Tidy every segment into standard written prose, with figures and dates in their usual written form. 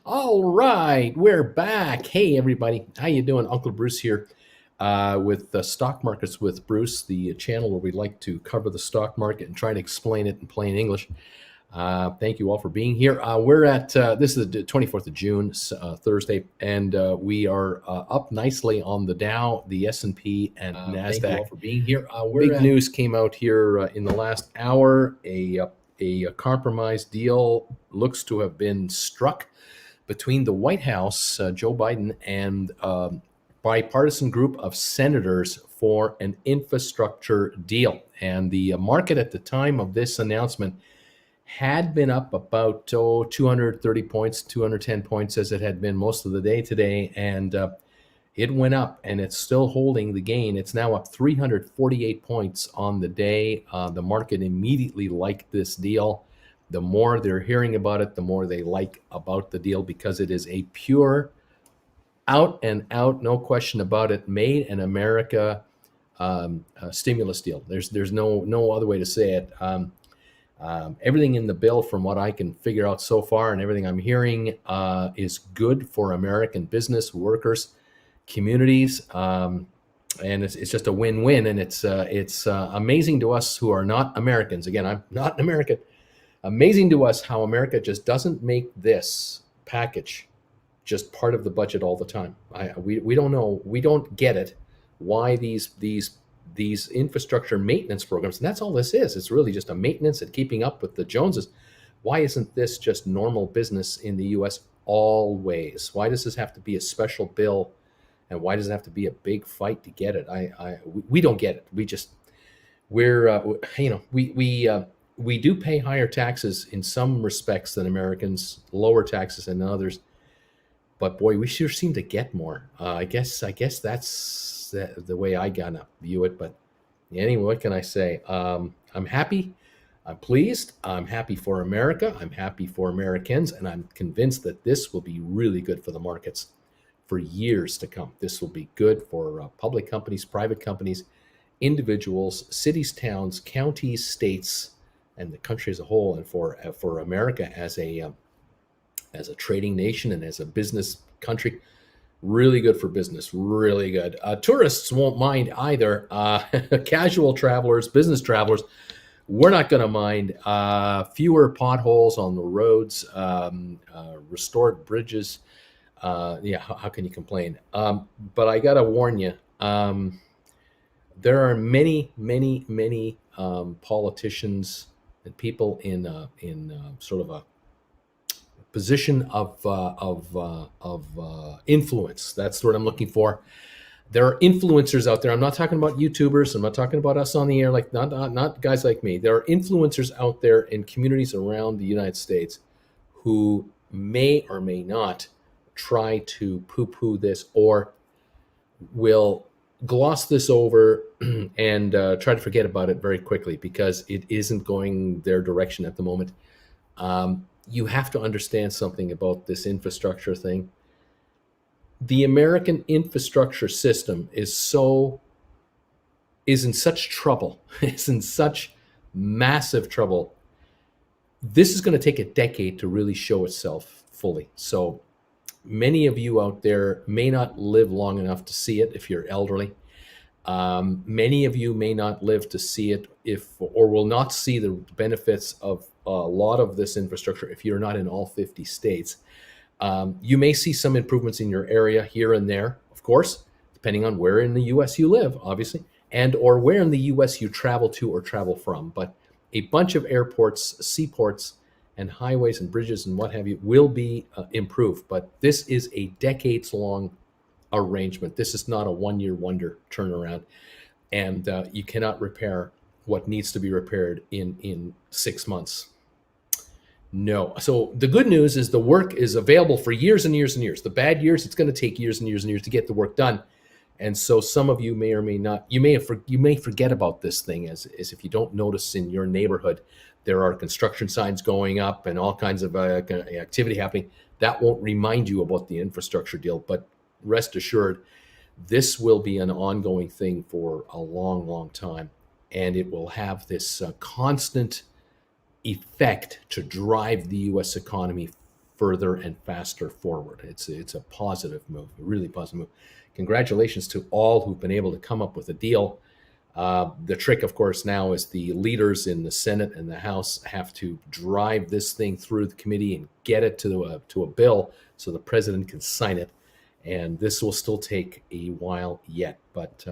All right, we're back. Hey, everybody, how you doing? Uncle Bruce here with Stock Markets with Bruce, the channel where we like to cover the stock market and try to explain it in plain English. Thank you all for being here. We're at this is the 24th of June, Thursday, and we are up nicely on the Dow, the S&P, and Nasdaq. Thank you all for being here. Big news came out here in the last hour. A compromise deal looks to have been struck between the White House, Joe Biden, and bipartisan group of senators for an infrastructure deal. And the market at the time of this announcement had been up about 230 points, 210 points as it had been most of the day today. And it went up, and it's still holding the gain. It's now up 348 points on the day. The market immediately liked this deal. The more they're hearing about it, the more they like about the deal, because it is a pure, out and out, no question about it, made in America stimulus deal. There's no other way to say it. Everything in the bill, from what I can figure out so far, and everything I'm hearing, is good for American business, workers, communities, and it's just a win-win. And it's amazing to us who are not Americans. Again, I'm not an American. Amazing to us how America just doesn't make this package just part of the budget all the time. We don't know. We don't get it. Why these infrastructure maintenance programs, and that's all this is. It's really just a maintenance and keeping up with the Joneses. Why isn't this just normal business in the U.S. always? Why does this have to be a special bill? And why does it have to be a big fight to get it? We don't get it. We do pay higher taxes in some respects than Americans, lower taxes than others. But boy, we sure seem to get more. I guess that's the way I gotta view it. But anyway, what can I say? I'm happy. I'm pleased. I'm happy for America. I'm happy for Americans, and I'm convinced that this will be really good for the markets for years to come. This will be good for public companies, private companies, individuals, cities, towns, counties, states, and the country as a whole, and for America as a trading nation and as a business country. Really good for business, really good. Tourists won't mind either. Casual travelers, business travelers, we're not going to mind. Fewer potholes on the roads, restored bridges. How can you complain? But I got to warn you, there are many politicians and people in sort of a position of influence. That's what I'm looking for. There are influencers out there. I'm not talking about YouTubers. I'm not talking about us on the air, like not guys like me. There are influencers out there in communities around the United States who may or may not try to poo-poo this, or will gloss this over and try to forget about it very quickly, because it isn't going their direction at the moment. You have to understand something about this infrastructure thing. The American infrastructure system is in such trouble. It's in such massive trouble. This is going to take a decade to really show itself fully. So many of you out there may not live long enough to see it if you're elderly. Many of you may not live to see it or will not see the benefits of a lot of this infrastructure if you're not in all 50 states. You may see some improvements in your area here and there, of course, depending on where in the U.S. you live, obviously, and or where in the U.S. you travel to or travel from. But a bunch of airports, seaports, and highways and bridges and what have you will be improved. But this is a decades-long arrangement. This is not a one-year wonder turnaround, and you cannot repair what needs to be repaired in 6 months. No. So the good news is the work is available for years and years and years. The bad years, it's going to take years and years and years to get the work done. And so some of you may or may not, you may forget about this thing as if you don't notice in your neighborhood there are construction signs going up and all kinds of activity happening. That won't remind you about the infrastructure deal. But rest assured, this will be an ongoing thing for a long, long time. And it will have this constant effect to drive the U.S. economy further and faster forward. It's a positive move, a really positive move. Congratulations to all who've been able to come up with a deal. The trick, of course, now is the leaders in the Senate and the House have to drive this thing through the committee and get it to a bill so the president can sign it. And this will still take a while yet. But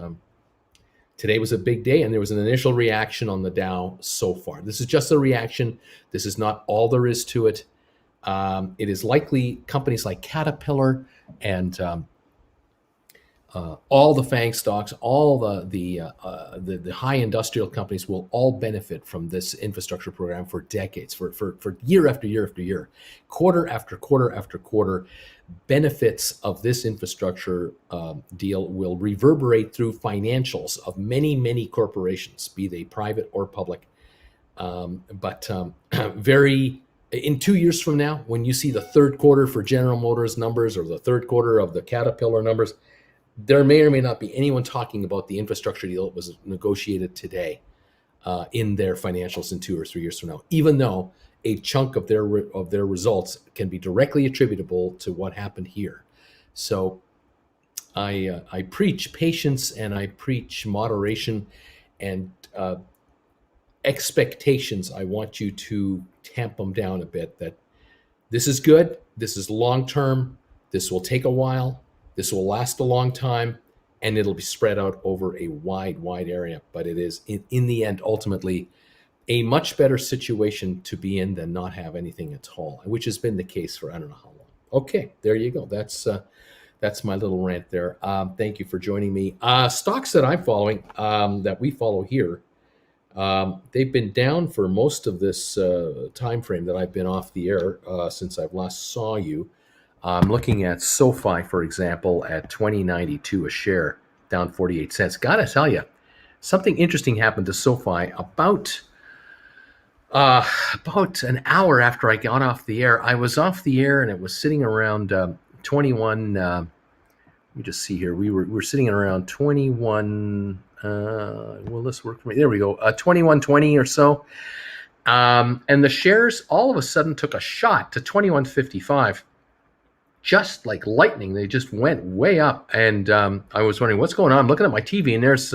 today was a big day, and there was an initial reaction on the Dow so far. This is just a reaction. This is not all there is to it. It is likely companies like Caterpillar and all the FANG stocks, all the high industrial companies will all benefit from this infrastructure program for decades, for year after year after year, quarter after quarter after quarter. Benefits of this infrastructure deal will reverberate through financials of many, many corporations, be they private or public. In 2 years from now, when you see the third quarter for General Motors numbers or the third quarter of the Caterpillar numbers, there may or may not be anyone talking about the infrastructure deal that was negotiated today in their financials in 2 or 3 years from now, even though a chunk of their results can be directly attributable to what happened here. So I preach patience, and I preach moderation and expectations. I want you to tamp them down a bit, that this is good, this is long term, this will take a while, this will last a long time, and it'll be spread out over a wide area. But it is, in the end, ultimately, a much better situation to be in than not have anything at all, which has been the case for I don't know how long. Okay, there you go. That's my little rant there. Thank you for joining me. Stocks that I'm following, that we follow here, they've been down for most of this time frame that I've been off the air since I've last saw you. I'm looking at SoFi, for example, at $20.92 a share, down 48 cents. Gotta tell you, something interesting happened to SoFi about an hour after I got off the air. I was off the air, and it was sitting around 21. Let me just see here. We were sitting at around 21. Will this work for me? There we go. 21.20 or so. And the shares all of a sudden took a shot to 21.55. Just like lightning, they just went way up. And I was wondering what's going on. I'm looking at my TV, and there's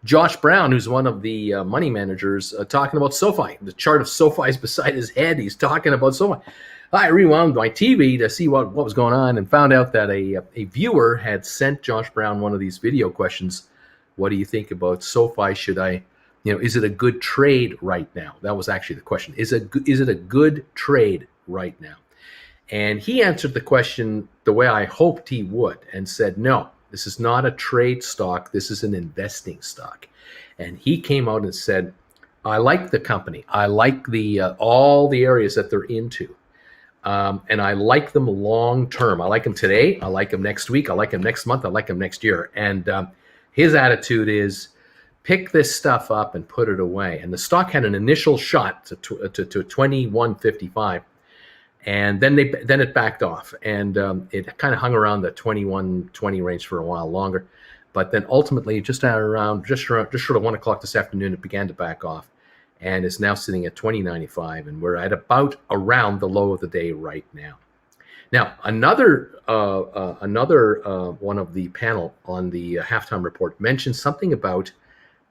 Josh Brown, who's one of the money managers, talking about SoFi. The chart of SoFi is beside his head. He's talking about SoFi. I rewound my TV to see what was going on, and found out that a viewer had sent Josh Brown one of these video questions. What do you think about SoFi? Is it a good trade right now? That was actually the question. Is it a good trade right now? And he answered the question the way I hoped he would, and said, no, this is not a trade stock. This is an investing stock. And he came out and said, I like the company. I like all the areas that they're into. And I like them long term. I like them today. I like them next week. I like them next month. I like them next year. And his attitude is, pick this stuff up and put it away. And the stock had an initial shot to 21.55. And then it backed off, and it kind of hung around the 21.20 range for a while longer. But then ultimately, just short of 1 o'clock this afternoon, it began to back off, and is now sitting at 20.95, and we're at about around the low of the day right now. Now, another one of the panel on the halftime report mentioned something about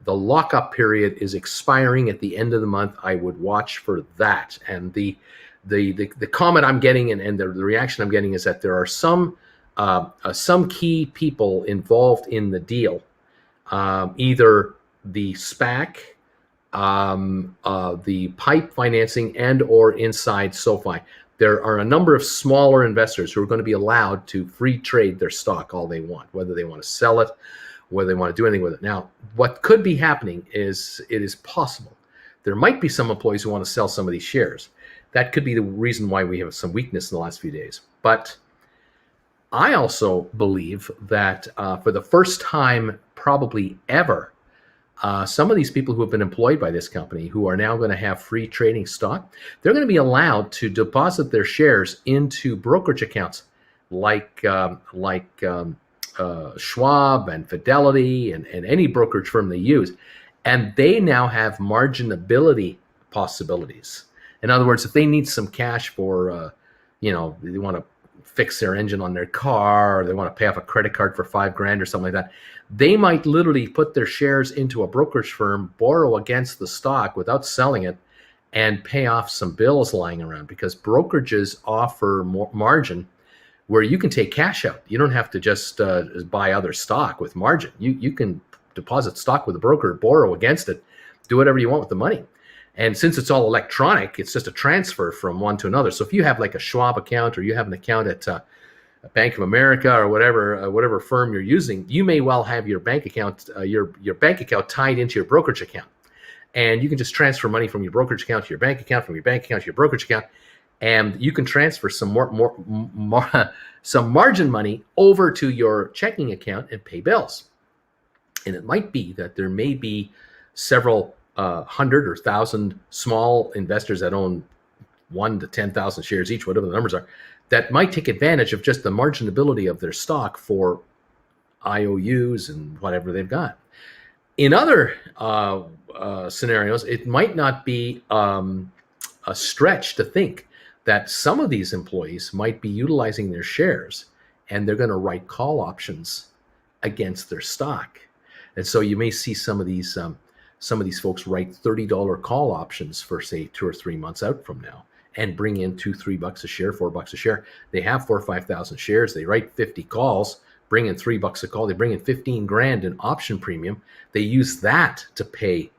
the lockup period is expiring at the end of the month. I would watch for that, and the comment I'm getting and the reaction I'm getting is that there are some key people involved in the deal, either the SPAC, the PIPE financing, and or inside SoFi. There are a number of smaller investors who are going to be allowed to free trade their stock all they want, whether they want to sell it, whether they want to do anything with it. Now, what could be happening is it is possible there might be some employees who want to sell some of these shares. That could be the reason why we have some weakness in the last few days. But I also believe that for the first time probably ever, some of these people who have been employed by this company, who are now going to have free trading stock, they're going to be allowed to deposit their shares into brokerage accounts like Schwab and Fidelity and any brokerage firm they use. And they now have marginability possibilities. In other words, if they need some cash for they want to fix their engine on their car, or they want to pay off a credit card for $5,000 or something like that. They might literally put their shares into a brokerage firm, borrow against the stock without selling it, and pay off some bills lying around, because brokerages offer more margin where you can take cash out. You don't have to just buy other stock with margin. You can deposit stock with a broker, borrow against it, do whatever you want with the money. And since it's all electronic, it's just a transfer from one to another. So if you have like a Schwab account, or you have an account at Bank of America, or whatever firm you're using, you may well have your bank account tied into your brokerage account, and you can just transfer money from your brokerage account to your bank account, from your bank account to your brokerage account, and you can transfer some some margin money over to your checking account and pay bills. And it might be that there may be several hundred or thousand small investors that own 1 to 10,000 shares each, whatever the numbers are, that might take advantage of just the marginability of their stock for IOUs and whatever they've got. In other scenarios, it might not be a stretch to think that some of these employees might be utilizing their shares, and they're going to write call options against their stock. And so you may see some of these folks write $30 call options for, say, 2 or 3 months out from now, and bring in $2-3 a share, $4 a share. They have 4,000 or 5,000 shares. They write 50 calls, bring in $3 a call. They bring in $15,000 in option premium. They use that to pay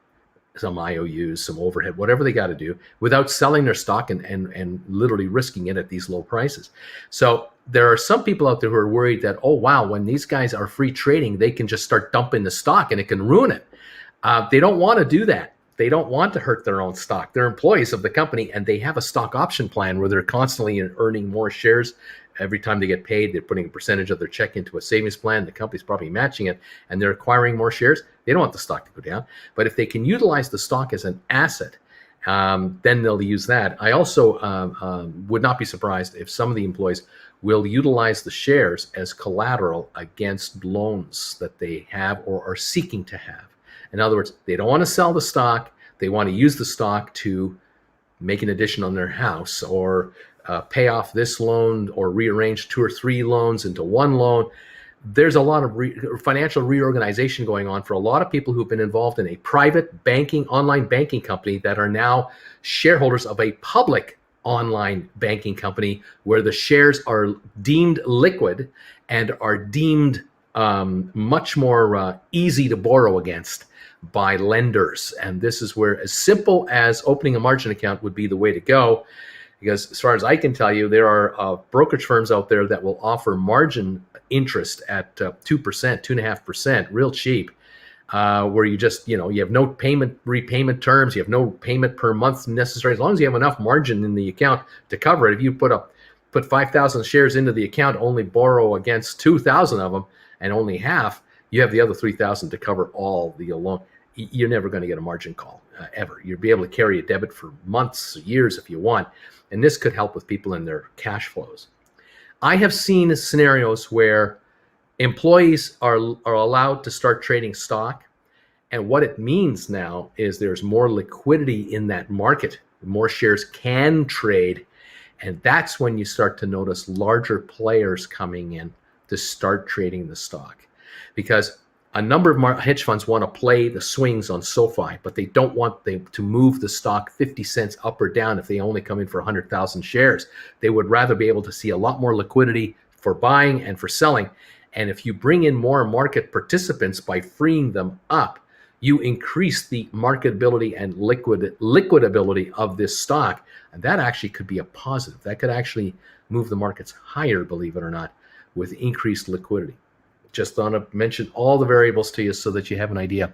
some IOUs, some overhead, whatever they got to do, without selling their stock and literally risking it at these low prices. So there are some people out there who are worried that, oh, wow, when these guys are free trading, they can just start dumping the stock and it can ruin it. They don't want to do that. They don't want to hurt their own stock. They're employees of the company, and they have a stock option plan where they're constantly earning more shares. Every time they get paid, they're putting a percentage of their check into a savings plan. The company's probably matching it, and they're acquiring more shares. They don't want the stock to go down. But if they can utilize the stock as an asset, then they'll use that. I also would not be surprised if some of the employees will utilize the shares as collateral against loans that they have or are seeking to have. In other words, they don't want to sell the stock. They want to use the stock to make an addition on their house, or pay off this loan, or rearrange 2 or 3 loans into one loan. There's a lot of financial reorganization going on for a lot of people who've been involved in a private banking, online banking company, that are now shareholders of a public online banking company, where the shares are deemed liquid and are deemed much more easy to borrow against by lenders. And this is where, as simple as opening a margin account would be the way to go, because as far as I can tell you, there are brokerage firms out there that will offer margin interest at 2%, 2.5%, real cheap, where you just, you have no repayment terms, you have no payment per month necessary, as long as you have enough margin in the account to cover it. If you put 5,000 shares into the account, only borrow against 2,000 of them, and only half, you have the other 3,000 to cover all the loan. You're never going to get a margin call ever. You'll be able to carry a debit for months, years if you want. And this could help with people in their cash flows. I have seen scenarios where employees are allowed to start trading stock. And what it means now is there's more liquidity in that market. More shares can trade. And that's when you start to notice larger players coming in to start trading the stock. Because a number of hedge funds want to play the swings on SoFi, but they don't want to move the stock 50 cents up or down if they only come in for 100,000 shares. They would rather be able to see a lot more liquidity for buying and for selling. And if you bring in more market participants by freeing them up, you increase the marketability and liquidability of this stock. And that actually could be a positive. That could actually move the markets higher, believe it or not, with increased liquidity. Just thought to mention all the variables to you so that you have an idea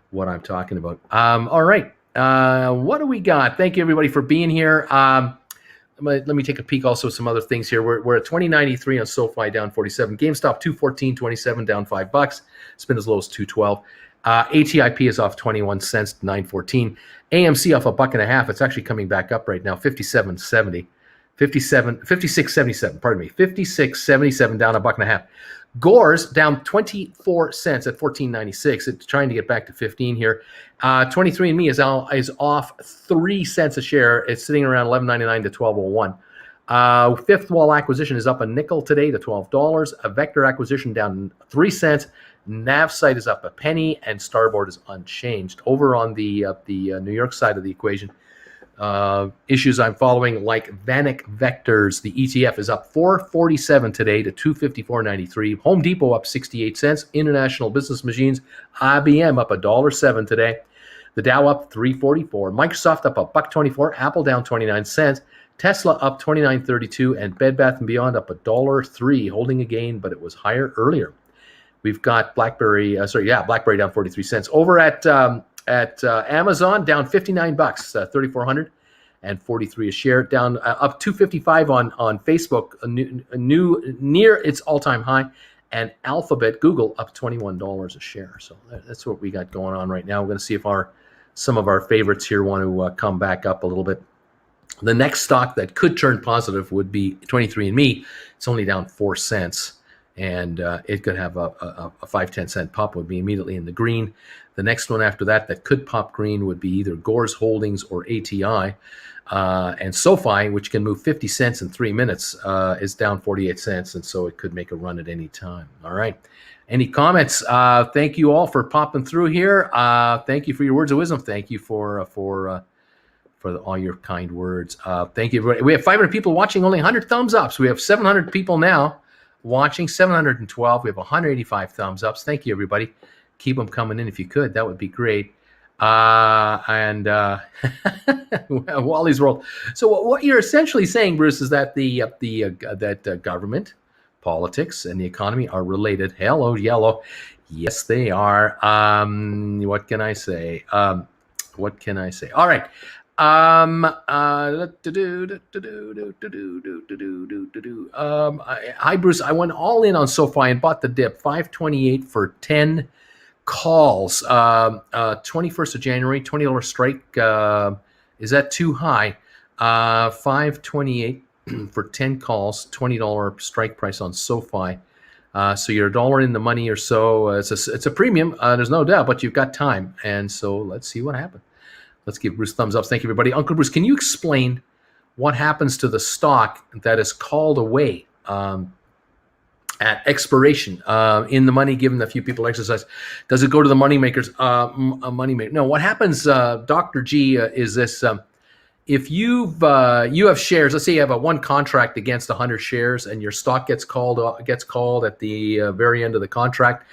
what I'm talking about. All right. What do we got? Thank you, everybody, for being here. Let me take a peek also at some other things here. We're at 20.93 on SoFi, down 47. GameStop 214.27, down $5. It's been as low as 212. ATIP is off 21 cents to 914. AMC off $1.50. It's actually coming back up right now, 57.70. 56.77, pardon me, 56.77, down $1.50. Gore's down 24 cents at 14.96. It's trying to get back to 15 here. 23andMe is off 3 cents a share. It's sitting around 11.99 to 12.01. Fifth Wall acquisition is up a nickel today to $12. A Vector acquisition down 3 cents. NavSite is up a penny, and Starboard is unchanged. Over on the New York side of the equation, issues I'm following, like Vanek Vectors, the ETF is up 447 today to 254.93. Home Depot up 68 cents. International Business Machines, IBM up $1.07 today. The Dow up 344. Microsoft up $1.24. Apple down 29 cents. Tesla up 29.32, and Bed Bath & Beyond up $1.03, holding a gain, but it was higher earlier. We've got BlackBerry down 43 cents. Over at Amazon, down 59 bucks, 3,443 a share, down up 255 on Facebook, near its all-time high, and Alphabet, Google up $21 a share. So that's what we got going on right now. We're going to see if some of our favorites here want to come back up a little bit. The next stock that could turn positive would be 23andMe. It's only down 4 cents, and it could have a 5-10 cent pop, would be immediately in the green. The next one after that could pop green would be either Gores Holdings or ATI. And SoFi, which can move 50 cents in 3 minutes, is down 48 cents, and so it could make a run at any time. All right. Any comments? Thank you all for popping through here. Thank you for your words of wisdom. Thank you for all your kind words. Thank you, everybody. We have 500 people watching, only 100 thumbs ups. We have 700 people now watching, 712. We have 185 thumbs ups. Thank you, everybody. Keep them coming in if you could. That would be great. Wally's World. So what you're essentially saying, Bruce, is that that government, politics, and the economy are related. Hello, yellow. Yes, they are. What can I say? All right. Hi, Bruce. I went all in on SoFi and bought the dip, 528 for 10 calls. 21st of January, $20 strike. Is that too high? 528 for 10 calls, $20 strike price on SoFi. So you're $1 in the money or so. It's a premium. There's no doubt, but you've got time. And so let's see what happens. Let's give Bruce thumbs up. Thank you, everybody. Uncle Bruce, can you explain what happens to the stock that is called away at expiration in the money, given that few people exercise? Does it go to the money makers? No. What happens, Dr. G, is this: if you have shares, let's say you have one contract against 100 shares, and your stock gets called at the very end of the contract,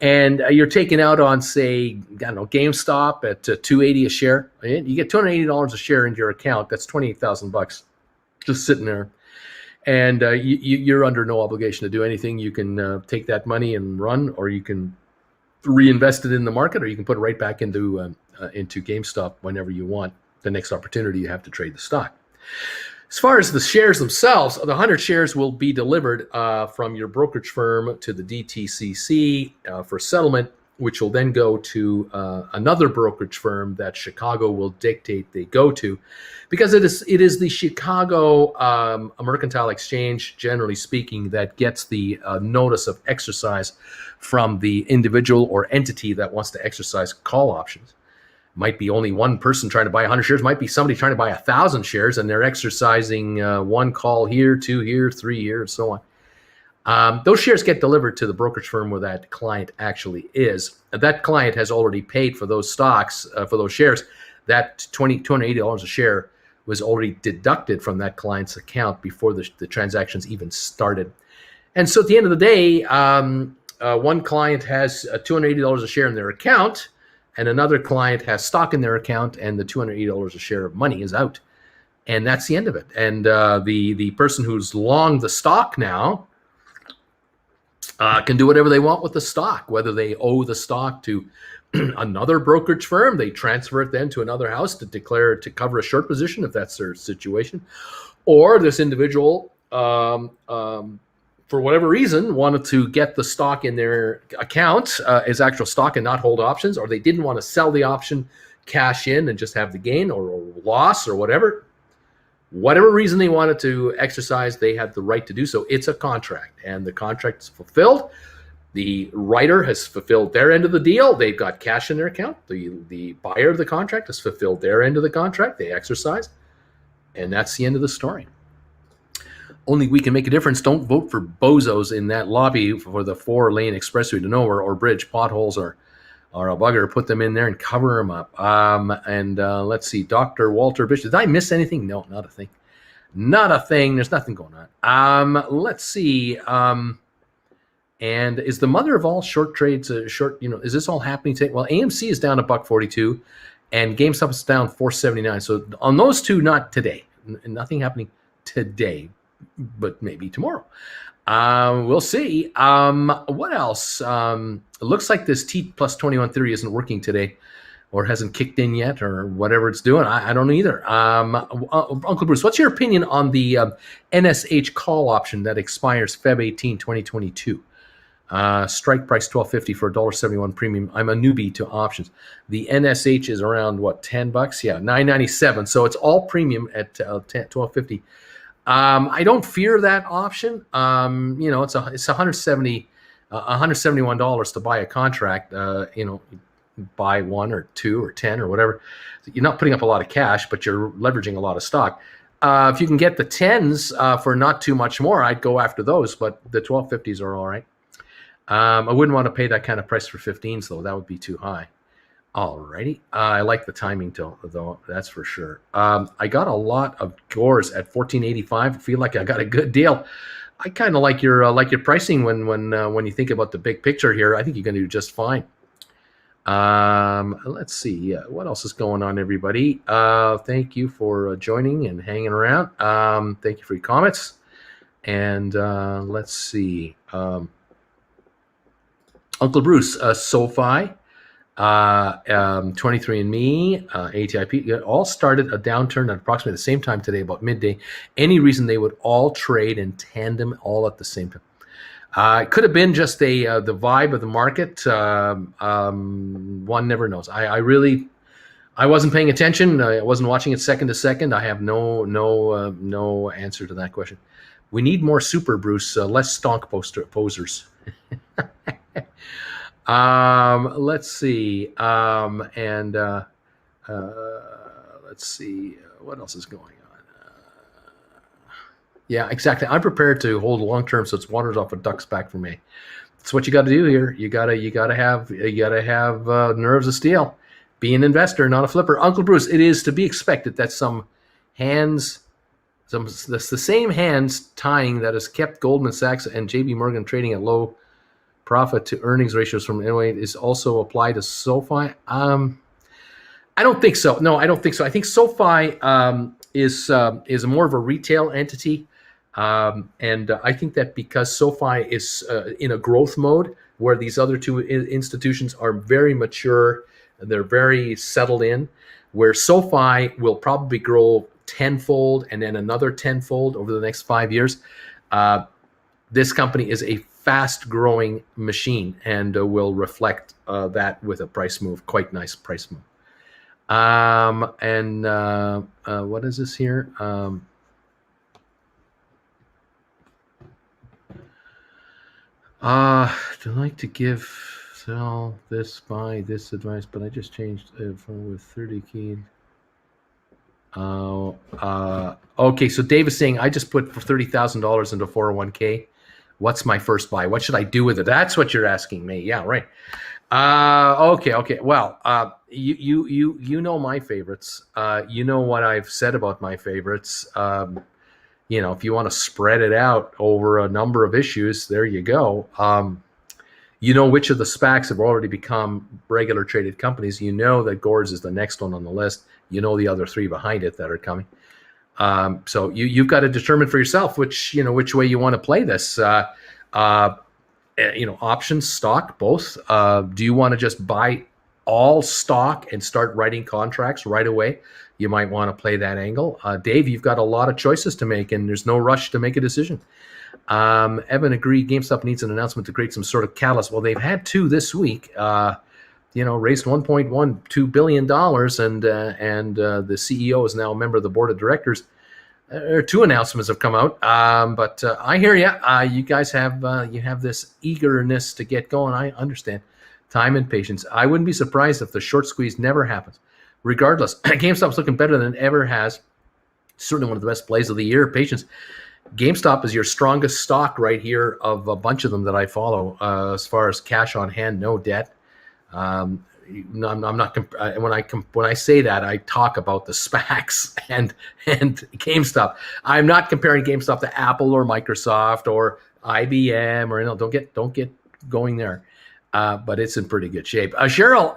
and you're taken out on, say, GameStop at $280 a share. You get $280 a share into your account. That's $28,000 just sitting there. And you're under no obligation to do anything. You can take that money and run, or you can reinvest it in the market, or you can put it right back into GameStop whenever you want. The next opportunity you have to trade the stock. As far as the shares themselves, the 100 shares will be delivered from your brokerage firm to the DTCC for settlement, which will then go to another brokerage firm that Chicago will dictate they go to, because it is the Chicago Mercantile Exchange, generally speaking, that gets the notice of exercise from the individual or entity that wants to exercise call options. Might be only one person trying to buy 100 shares, might be somebody trying to buy 1,000 shares, and they're exercising one call here, 2 here, 3 here, and so on. Those shares get delivered to the brokerage firm where that client actually is. That client has already paid for those stocks, for those shares. That $280 a share was already deducted from that client's account before the transactions even started. And so at the end of the day, one client has $280 a share in their account, and another client has stock in their account, and the $280 a share of money is out. And that's the end of it. And the person who's long the stock now can do whatever they want with the stock, whether they owe the stock to another brokerage firm, they transfer it then to another house to cover a short position if that's their situation, or this individual for whatever reason, wanted to get the stock in their account as actual stock and not hold options, or they didn't want to sell the option, cash in, and just have the gain or loss or whatever. Whatever reason they wanted to exercise, they had the right to do so. It's a contract, and the contract is fulfilled. The writer has fulfilled their end of the deal. They've got cash in their account. The buyer of the contract has fulfilled their end of the contract. They exercise, and that's the end of the story. Only we can make a difference. Don't vote for bozos in that lobby for the 4-lane expressway to nowhere or bridge. Potholes are a bugger. Put them in there and cover them up. Let's see, Dr. Walter Bishop. Did I miss anything? No, not a thing. Not a thing. There's nothing going on. Let's see. And is the mother of all short trades short? Is this all happening today? Well, AMC is down $1.42, and GameStop is down $4.79. So on those two, not today. Nothing happening today, but maybe tomorrow. We'll see. What else? It looks like this T plus 21 theory isn't working today, or hasn't kicked in yet, or whatever it's doing. I don't know either. Uncle Bruce, what's your opinion on the NSH call option that expires Feb 18, 2022? Strike price $12.50 for $1.71 premium. I'm a newbie to options. The NSH is around what, $10? Yeah, $9.97. So it's all premium at $12.50. I don't fear that option. It's $171 to buy a contract. Buy one or two or 10 or whatever. You're not putting up a lot of cash, but you're leveraging a lot of stock. If you can get the 10s for not too much more, I'd go after those, but the 12.50s are all right. I wouldn't want to pay that kind of price for 15s, though. That would be too high. Alrighty. I like the timing, though, that's for sure. I got a lot of Gores at $14.85. I feel like I got a good deal. I kind of like your pricing when you think about the big picture here. I think you're going to do just fine. Let's see. What else is going on, everybody? Thank you for joining and hanging around. Thank you for your comments. And let's see. Uncle Bruce, SoFi, 23andMe, ATIP, all started a downturn at approximately the same time today, about midday. Any reason they would all trade in tandem all at the same time? It could have been just the vibe of the market. One never knows. I wasn't paying attention. I wasn't watching it second to second. I have no answer to that question. We need more super, Bruce. Less stonk posers. Let's see. Let's see. What else is going on? Yeah, exactly. I'm prepared to hold long term, so it's waters off a duck's back for me. That's what you got to do here. You gotta have nerves of steel. Be an investor, not a flipper. Uncle Bruce, it is to be expected that the same hands tying that has kept Goldman Sachs and J.P. Morgan trading at low profit to earnings ratios from N08 is also applied to SoFi. I don't think so. No, I don't think so. I think SoFi is more of a retail entity. And I think that because SoFi is in a growth mode, where these other two institutions are very mature, they're very settled in, where SoFi will probably grow tenfold and then another tenfold over the next 5 years. This company is a fast-growing machine and will reflect that with a price move, quite nice price move. What is this here? Do I like to sell this, buy this advice, but I just changed it with 30 key. Okay, so Dave is saying I just put $30,000 into 401k. What's my first buy? What should I do with it? That's what you're asking me. Yeah, right. Okay. Well, you know my favorites. You know what I've said about my favorites. If you want to spread it out over a number of issues, there you go. Which of the SPACs have already become regular traded companies. You know that Gores is the next one on the list. You know the other three behind it that are coming. So you've got to determine for yourself which way you want to play this. Options, stock, both. Do you want to just buy all stock and start writing contracts right away? You might want to play that angle. Dave, you've got a lot of choices to make, and there's no rush to make a decision. Evan agreed GameStop needs an announcement to create some sort of catalyst. Well, they've had two this week. Raised $1.12 billion, and the CEO is now a member of the board of directors. Two announcements have come out, but I hear you. You guys have this eagerness to get going. I understand. Time and patience. I wouldn't be surprised if the short squeeze never happens. Regardless, GameStop's looking better than it ever has. Certainly one of the best plays of the year. Patience. GameStop is your strongest stock right here of a bunch of them that I follow. As far as cash on hand, no debt. No, I'm not. When I say that, I talk about the SPACs and GameStop. I'm not comparing GameStop to Apple or Microsoft or IBM or don't get going there. But it's in pretty good shape. Cheryl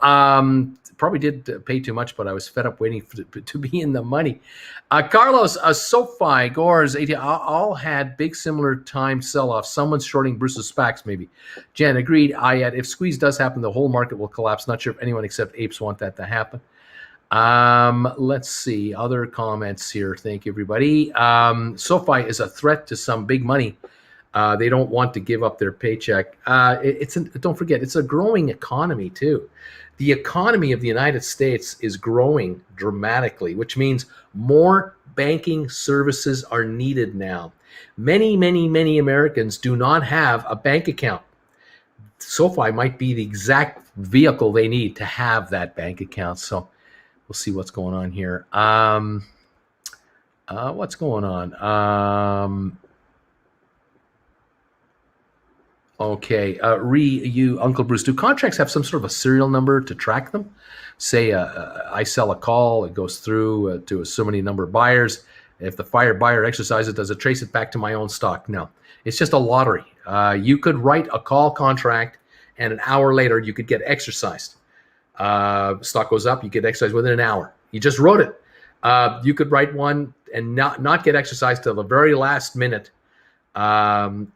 probably did pay too much, but I was fed up waiting to be in the money. Carlos, SoFi, Gores, ATI, all had big similar time sell-offs. Someone's shorting Bruce's SPACs, maybe. Jen, agreed. If squeeze does happen, the whole market will collapse. Not sure if anyone except apes want that to happen. Let's see. Other comments here. Thank you, everybody. SoFi is a threat to some big money. They don't want to give up their paycheck. Don't forget, it's a growing economy, too. The economy of the United States is growing dramatically, which means more banking services are needed now. Many, many, many Americans do not have a bank account. SoFi might be the exact vehicle they need to have that bank account. So we'll see what's going on here. What's going on? Okay, Uncle Bruce, do contracts have some sort of a serial number to track them? Say I sell a call, it goes through to so many number of buyers. If the buyer exercises, does it trace it back to my own stock? No, it's just a lottery. You could write a call contract, and an hour later you could get exercised. Stock goes up, you get exercised within an hour. You just wrote it. You could write one and not get exercised till the very last minute.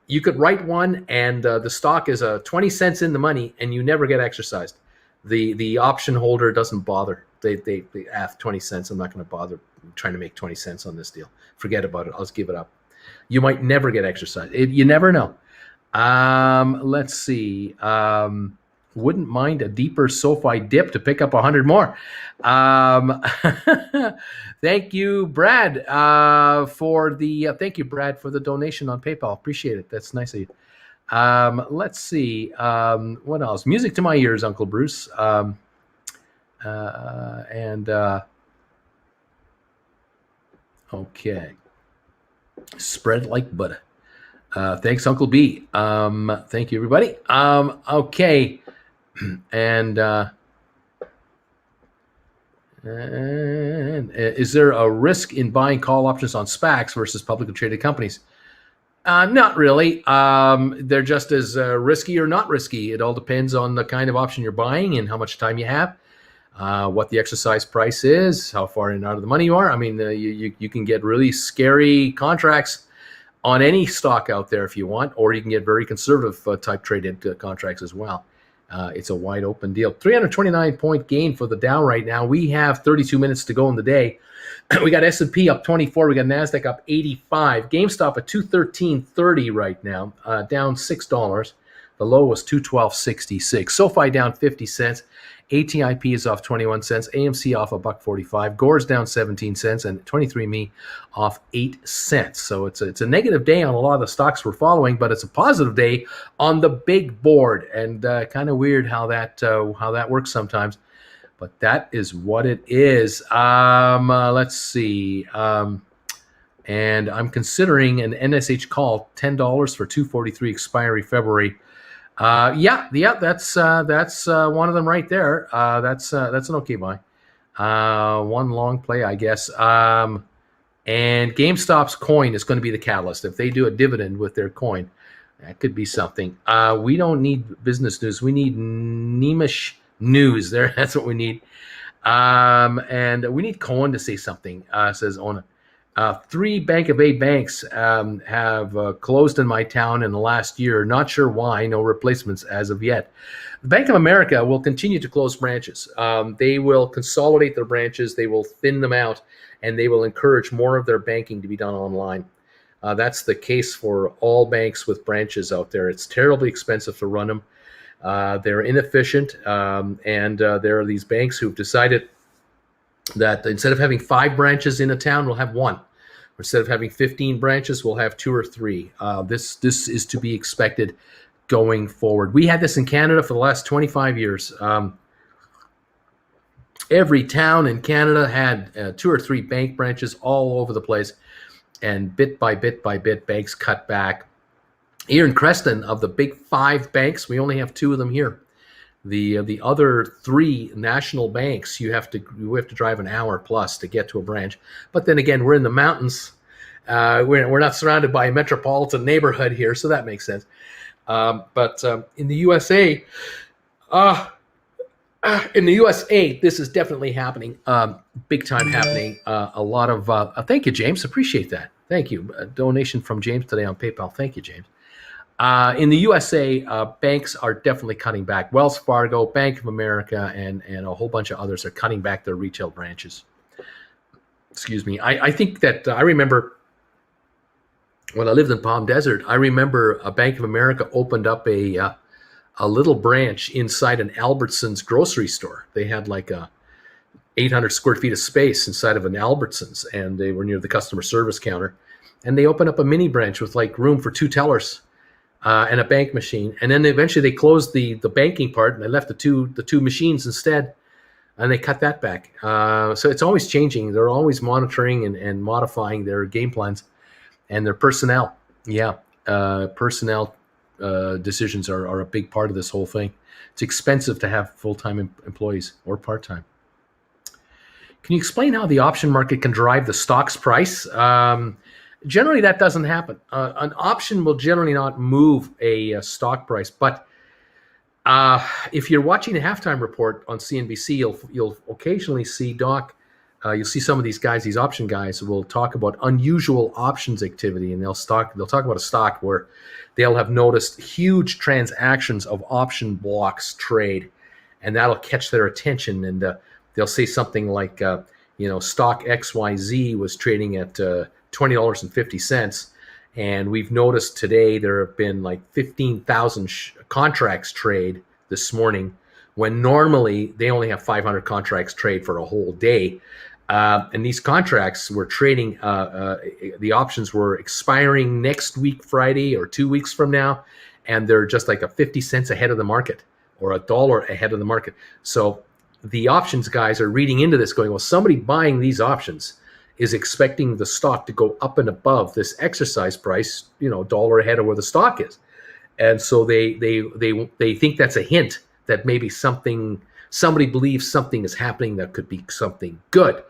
You could write one and the stock is 20 cents in the money and you never get exercised. The option holder doesn't bother. They have 20 cents. I'm not going to bother trying to make 20 cents on this deal. Forget about it. I'll just give it up. You might never get exercised. You never know. Let's see. Wouldn't mind a deeper SoFi dip to pick up 100 more. Thank you, Brad, for the donation on PayPal. Appreciate it. That's nice of you. Let's see. What else? Music to my ears, Uncle Bruce. Okay. Spread like butter. Thanks, Uncle B. Thank you, everybody. Okay. And is there a risk in buying call options on SPACs versus publicly traded companies? Not really. They're just as risky or not risky. It all depends on the kind of option you're buying and how much time you have, what the exercise price is, how far in and out of the money you are. I mean, you can get really scary contracts on any stock out there if you want, or you can get very conservative type traded contracts as well. It's a wide open deal. 329-point gain for the Dow right now. We have 32 minutes to go in the day. We got S&P up 24. We got NASDAQ up 85. GameStop at 213.30 right now, down $6. The low was 212.66. SoFi down 50 cents. ATIP is off 21 cents. AMC off $1.45. Gore's down 17 cents, and 23andMe off 8 cents. So it's a negative day on a lot of the stocks we're following, but it's a positive day on the big board. And kind of weird how that works sometimes, but that is what it is. Let's see. And I'm considering an NSH call, $10 for 243 expiry February. Yeah, that's one of them right there. That's an okay buy. One long play, I guess. And GameStop's coin is going to be the catalyst. If they do a dividend with their coin, that could be something. We don't need business news. We need Nemish news. That's what we need. And we need Cohen to say something. Says Ona. 3 Bank of A banks have closed in my town in the last year. Not sure why. No replacements as of yet. The Bank of America will continue to close branches. They will consolidate their branches. They will thin them out, and they will encourage more of their banking to be done online. That's the case for all banks with branches out there. It's terribly expensive to run them. They're inefficient, and there are these banks who've decided that instead of having 5 branches in a town, we'll have 1. Instead of having 15 branches, we'll have 2 or 3. This is to be expected going forward. We had this in Canada for the last 25 years. Every town in Canada had 2 or 3 bank branches all over the place. and bit by bit by bit, banks cut back. Here in Creston, of the big 5 banks, we only have 2 of them here. The other 3 national banks, you have to drive an hour plus to get to a branch. But then again, we're in the mountains. We're not surrounded by a metropolitan neighborhood here, so that makes sense. But in the USA, this is definitely happening, big time happening. A lot of thank you, James. Appreciate that. Thank you. A donation from James today on PayPal. Thank you, James. In the USA, banks are definitely cutting back. Wells Fargo, Bank of America, and a whole bunch of others are cutting back their retail branches. Excuse me. I think that I remember when I lived in Palm Desert, I remember a Bank of America opened up a little branch inside an Albertsons grocery store. They had like 800 square feet of space inside of an Albertsons, and they were near the customer service counter. And they opened up a mini branch with like room for 2 tellers. And a bank machine, and then eventually they closed the banking part, and they left the two machines instead, and they cut that back. So it's always changing. They're always monitoring and modifying their game plans and their personnel. Yeah, personnel decisions are a big part of this whole thing. It's expensive to have full-time employees or part-time. Can you explain how the option market can drive the stock's price? Generally, that doesn't happen. An option will generally not move a stock price, but if you're watching the halftime report on CNBC, you'll occasionally see you'll see some of these guys, these option guys, will talk about unusual options activity, and they'll talk about a stock where they'll have noticed huge transactions of option blocks trade, and that'll catch their attention, and they'll say something like, stock XYZ was trading at $20.50, and we've noticed today there have been like 15,000 contracts trade this morning, when normally they only have 500 contracts trade for a whole day. And these contracts were trading, the options were expiring next week, Friday, or 2 weeks from now, and they're just like a 50 cents ahead of the market or $1 ahead of the market. So the options guys are reading into this going, well, somebody buying these options is expecting the stock to go up and above this exercise price, $1 ahead of where the stock is. And so they think that's a hint that maybe somebody believes something is happening that could be something good.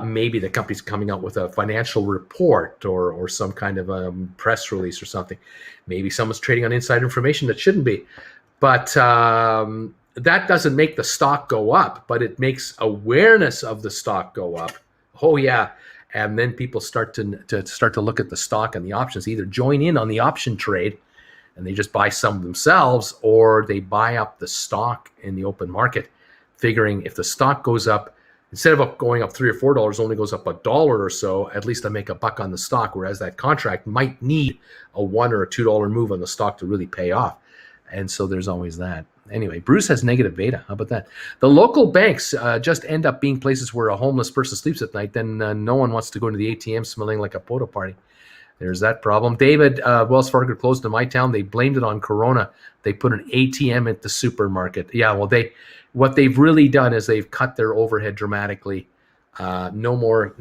Maybe the company's coming out with a financial report or some kind of a press release or something. Maybe someone's trading on inside information that shouldn't be. But that doesn't make the stock go up, but it makes awareness of the stock go up. Oh yeah, and then people start to look at the stock and the options, either join in on the option trade, and they just buy some themselves, or they buy up the stock in the open market, figuring if the stock goes up, instead of going up $3 or $4, only goes up $1 or so, at least I make a buck on the stock. Whereas that contract might need a $1 or a $2 move on the stock to really pay off, and so there's always that. Anyway, Bruce has negative beta. How about that? The local banks just end up being places where a homeless person sleeps at night. Then no one wants to go to the ATM smelling like a photo party. There's that problem. David, Wells Fargo closed in my town. They blamed it on Corona. They put an ATM at the supermarket. Yeah, well, what they've really done is they've cut their overhead dramatically. No more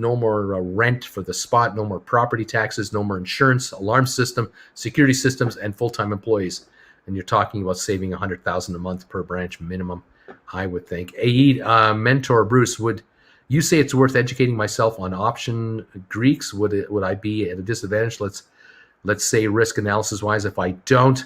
rent for the spot. No more property taxes. No more insurance, alarm system, security systems, and full-time employees. And you're talking about saving $100,000 a month per branch minimum, I would think. Aid, mentor Bruce, would you say it's worth educating myself on option Greeks? Would I be at a disadvantage? Let's say risk analysis wise, if I don't.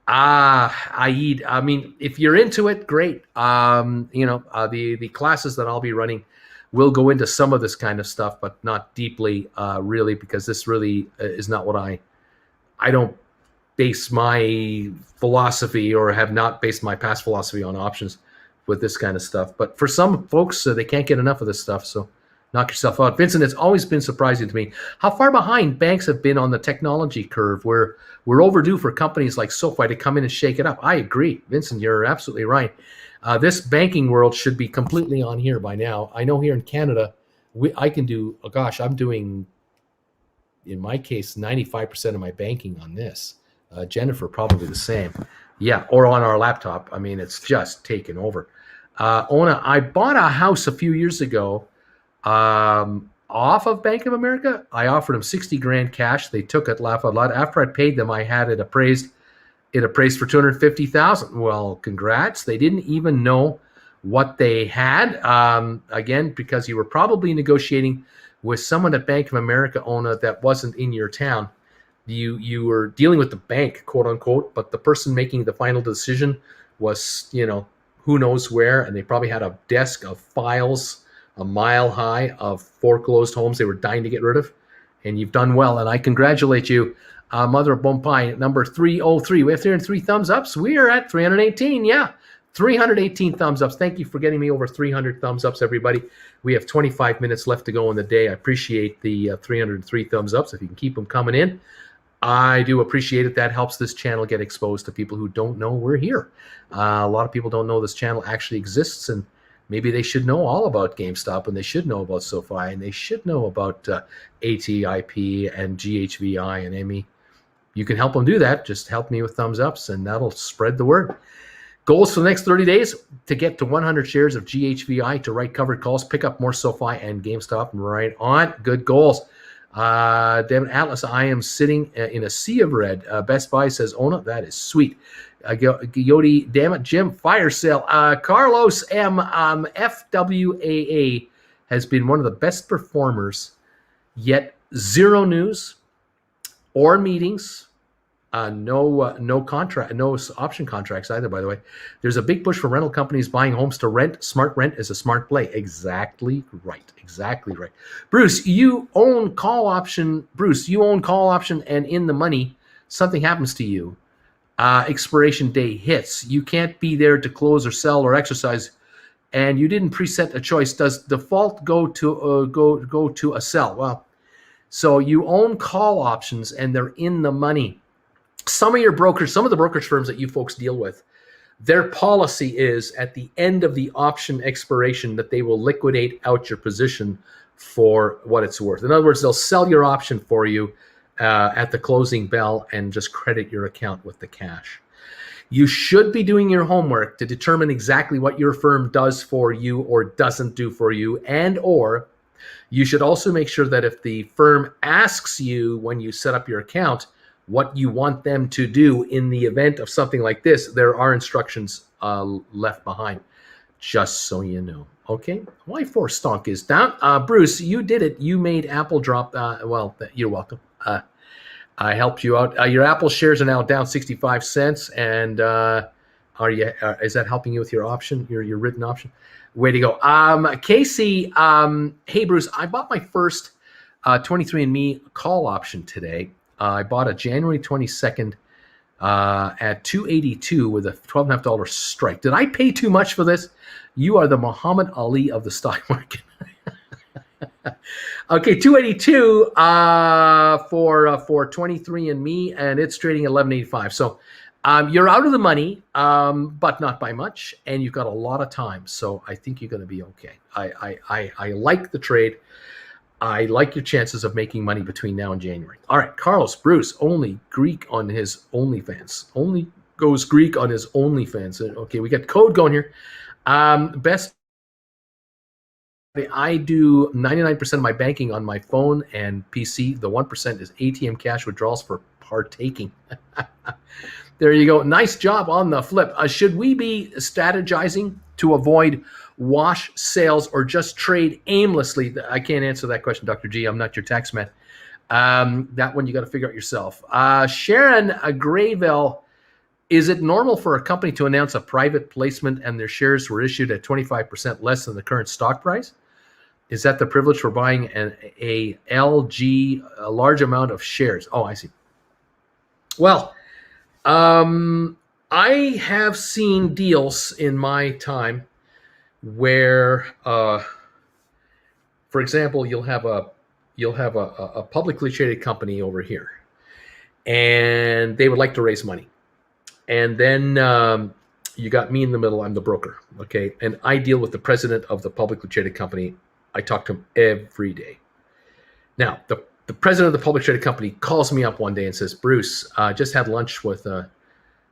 Aid, I mean, if you're into it, great. The classes that I'll be running will go into some of this kind of stuff, but not deeply, really, because this really is not what I don't base my philosophy, or have not based my past philosophy on options with this kind of stuff. But for some folks, they can't get enough of this stuff, so knock yourself out. Vincent, it's always been surprising to me how far behind banks have been on the technology curve, where we're overdue for companies like SoFi to come in and shake it up. I agree. Vincent, you're absolutely right. This banking world should be completely on here by now. I know here in Canada, I can do, I'm doing, in my case, 95% of my banking on this. Jennifer, probably the same. Yeah, or on our laptop. I mean, it's just taken over. Ona, I bought a house a few years ago, off of Bank of America. I offered them 60 grand cash. They took it, laugh out loud. After I paid them, I had it appraised. It appraised for 250,000. Well, congrats. They didn't even know what they had. Again, because you were probably negotiating with someone at Bank of America owner that wasn't in your town. You were dealing with the bank, quote unquote, but the person making the final decision was, who knows where, and they probably had a desk of files a mile high of foreclosed homes they were dying to get rid of. And you've done well, and I congratulate you. Mother of Bompine, number 303. We have 303 thumbs ups. We are at 318. Yeah, 318 thumbs ups. Thank you for getting me over 300 thumbs ups, everybody. We have 25 minutes left to go in the day. I appreciate the 303 thumbs ups. If you can keep them coming in, I do appreciate it. That helps this channel get exposed to people who don't know we're here. A lot of people don't know this channel actually exists, and maybe they should know all about GameStop, and they should know about SoFi, and they should know about ATIP and GHVI and ME. You can help them do that. Just help me with thumbs ups, and that'll spread the word. Goals for the next 30 days to get to 100 shares of GHVI, to write covered calls, pick up more SoFi and GameStop. Right on. Good goals. David Atlas, I am sitting in a sea of red. Best Buy says, Ona, that is sweet. Yodi, damn it, Jim, fire sale. Carlos M. FWAA has been one of the best performers, yet zero news or meetings. No contract, no option contracts either, by the way. There's a big push for rental companies buying homes to rent. Smart rent is a smart play. Exactly right. Exactly right. Bruce, you own call option. And in the money, something happens to you. Expiration day hits. You can't be there to close or sell or exercise, and you didn't preset a choice. Does default go to a sell? Well, so you own call options and they're in the money. Some of the brokerage firms that you folks deal with, their policy is at the end of the option expiration that they will liquidate out your position for what it's worth. In other words, they'll sell your option for you at the closing bell and just credit your account with the cash. You should be doing your homework to determine exactly what your firm does for you or doesn't do for you, and or you should also make sure that if the firm asks you when you set up your account what you want them to do in the event of something like this, there are instructions left behind, just so you know. Okay, Y4 stock is down. Bruce, you did it. You made Apple drop. Well, you're welcome. I helped you out. Your Apple shares are now down 65 cents. And is that helping you with your option, your written option? Way to go. Casey, hey, Bruce, I bought my first 23andMe call option today. I bought a January 22nd at $282 with a $12.50 strike. Did I pay too much for this? You are the Muhammad Ali of the stock market. Okay, $282 for 23andMe, and it's trading at $11.85. So you're out of the money, but not by much, and you've got a lot of time. So I think you're going to be okay. I like the trade. I like your chances of making money between now and January. All right, Carlos, Bruce, only Greek on his OnlyFans. Only goes Greek on his OnlyFans. Okay, we got code going here. Best. I do 99% of my banking on my phone and PC. The 1% is ATM cash withdrawals for partaking. There you go. Nice job on the flip. Should we be strategizing to avoid wash sales or just trade aimlessly? I can't answer that question, Dr. G. I'm not your tax man. That one you got to figure out yourself. Sharon Grayville, is it normal for a company to announce a private placement and their shares were issued at 25% less than the current stock price? Is that the privilege for buying a large amount of shares? Oh, I see. Well, I have seen deals in my time where, for example, you'll have a publicly traded company over here, and they would like to raise money, and then you got me in the middle. I'm the broker, okay, and I deal with the president of the publicly traded company. I talk to him every day. Now, the president of the publicly traded company calls me up one day and says, Bruce, just had lunch with a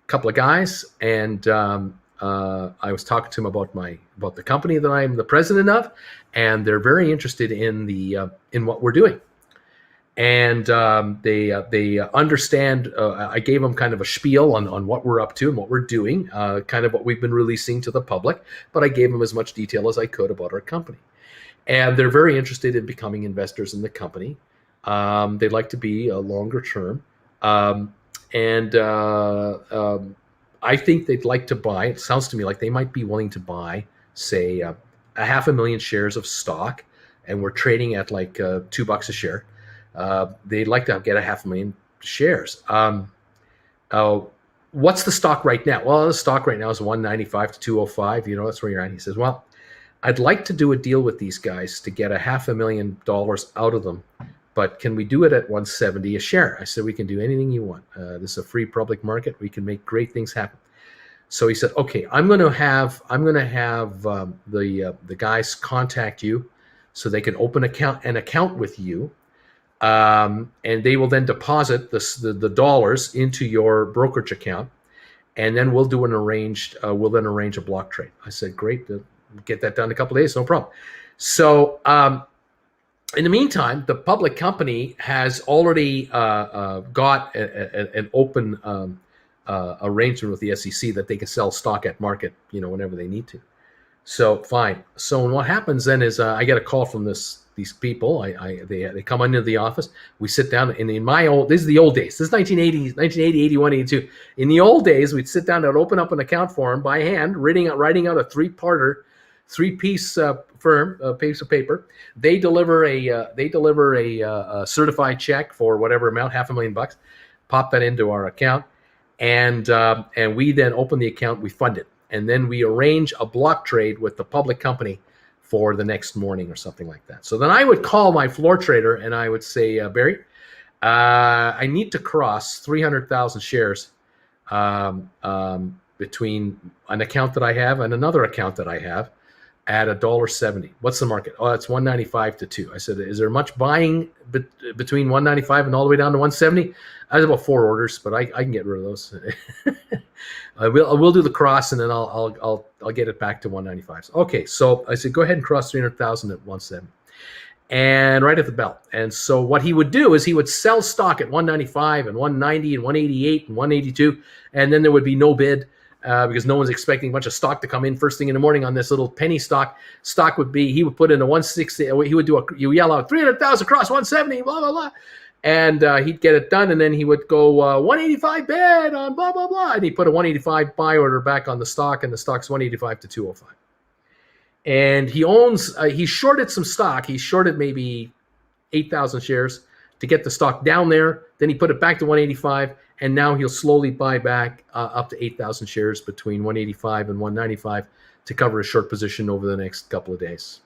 couple of guys, and I was talking to them about the company that I'm the president of, and they're very interested in in what we're doing. And they understand. I gave them kind of a spiel on what we're up to and what we're doing, kind of what we've been releasing to the public. But I gave them as much detail as I could about our company, and they're very interested in becoming investors in the company. They'd like to be a longer term, and I think they'd like to buy. It sounds to me like they might be willing to buy, say, a 500,000 shares of stock, and we're trading at like $2 a share. They'd like to get a 500,000 shares. What's the stock right now? Well, the stock right now is 195 to 205. You know, that's where you're at. He says, well, I'd like to do a deal with these guys to get a $500,000 out of them, but can we do it at 170 a share? I said, we can do anything you want. This is a free public market. We can make great things happen. So he said, okay, I'm going to have the guys contact you so they can open an account with you. And they will then deposit the dollars into your brokerage account, and then we'll arrange a block trade. I said, great, get that done in a couple of days, no problem. So in the meantime, the public company has already got an open arrangement with the SEC that they can sell stock at market, whenever they need to. So fine. So what happens then is I get a call from these people. They come into the office. We sit down, and this is the old days. This is 1980, 81, 82. In the old days, we'd sit down and open up an account form by hand, writing out a three-piece piece of paper. They deliver a certified check for whatever amount, $500,000. Pop that into our account, and we then open the account. We fund it, and then we arrange a block trade with the public company for the next morning or something like that. So then I would call my floor trader and I would say, Barry, I need to cross 300,000 shares between an account that I have and another account that I have at $1.70. What's the market? Oh, it's 195 to 2. I said, is there much buying between 195 and all the way down to 170? I was about 4 orders, but I can get rid of those. We'll do the cross, and then I'll get it back to 195. Okay, so I said, go ahead and cross 300,000 at 170, and right at the bell. And so what he would do is he would sell stock at 195 and 190 and 188 and 182, and then there would be no bid because no one's expecting a bunch of stock to come in first thing in the morning on this little penny stock. Stock would be, he would put in a 160. He would you yell out 300,000 across 170, blah blah blah. And he'd get it done, and then he would go 185 bid on blah, blah, blah. And he put a 185 buy order back on the stock, and the stock's 185 to 205. And he shorted some stock. He shorted maybe 8,000 shares to get the stock down there. Then he put it back to 185, and now he'll slowly buy back up to 8,000 shares between 185 and 195 to cover a short position over the next couple of days.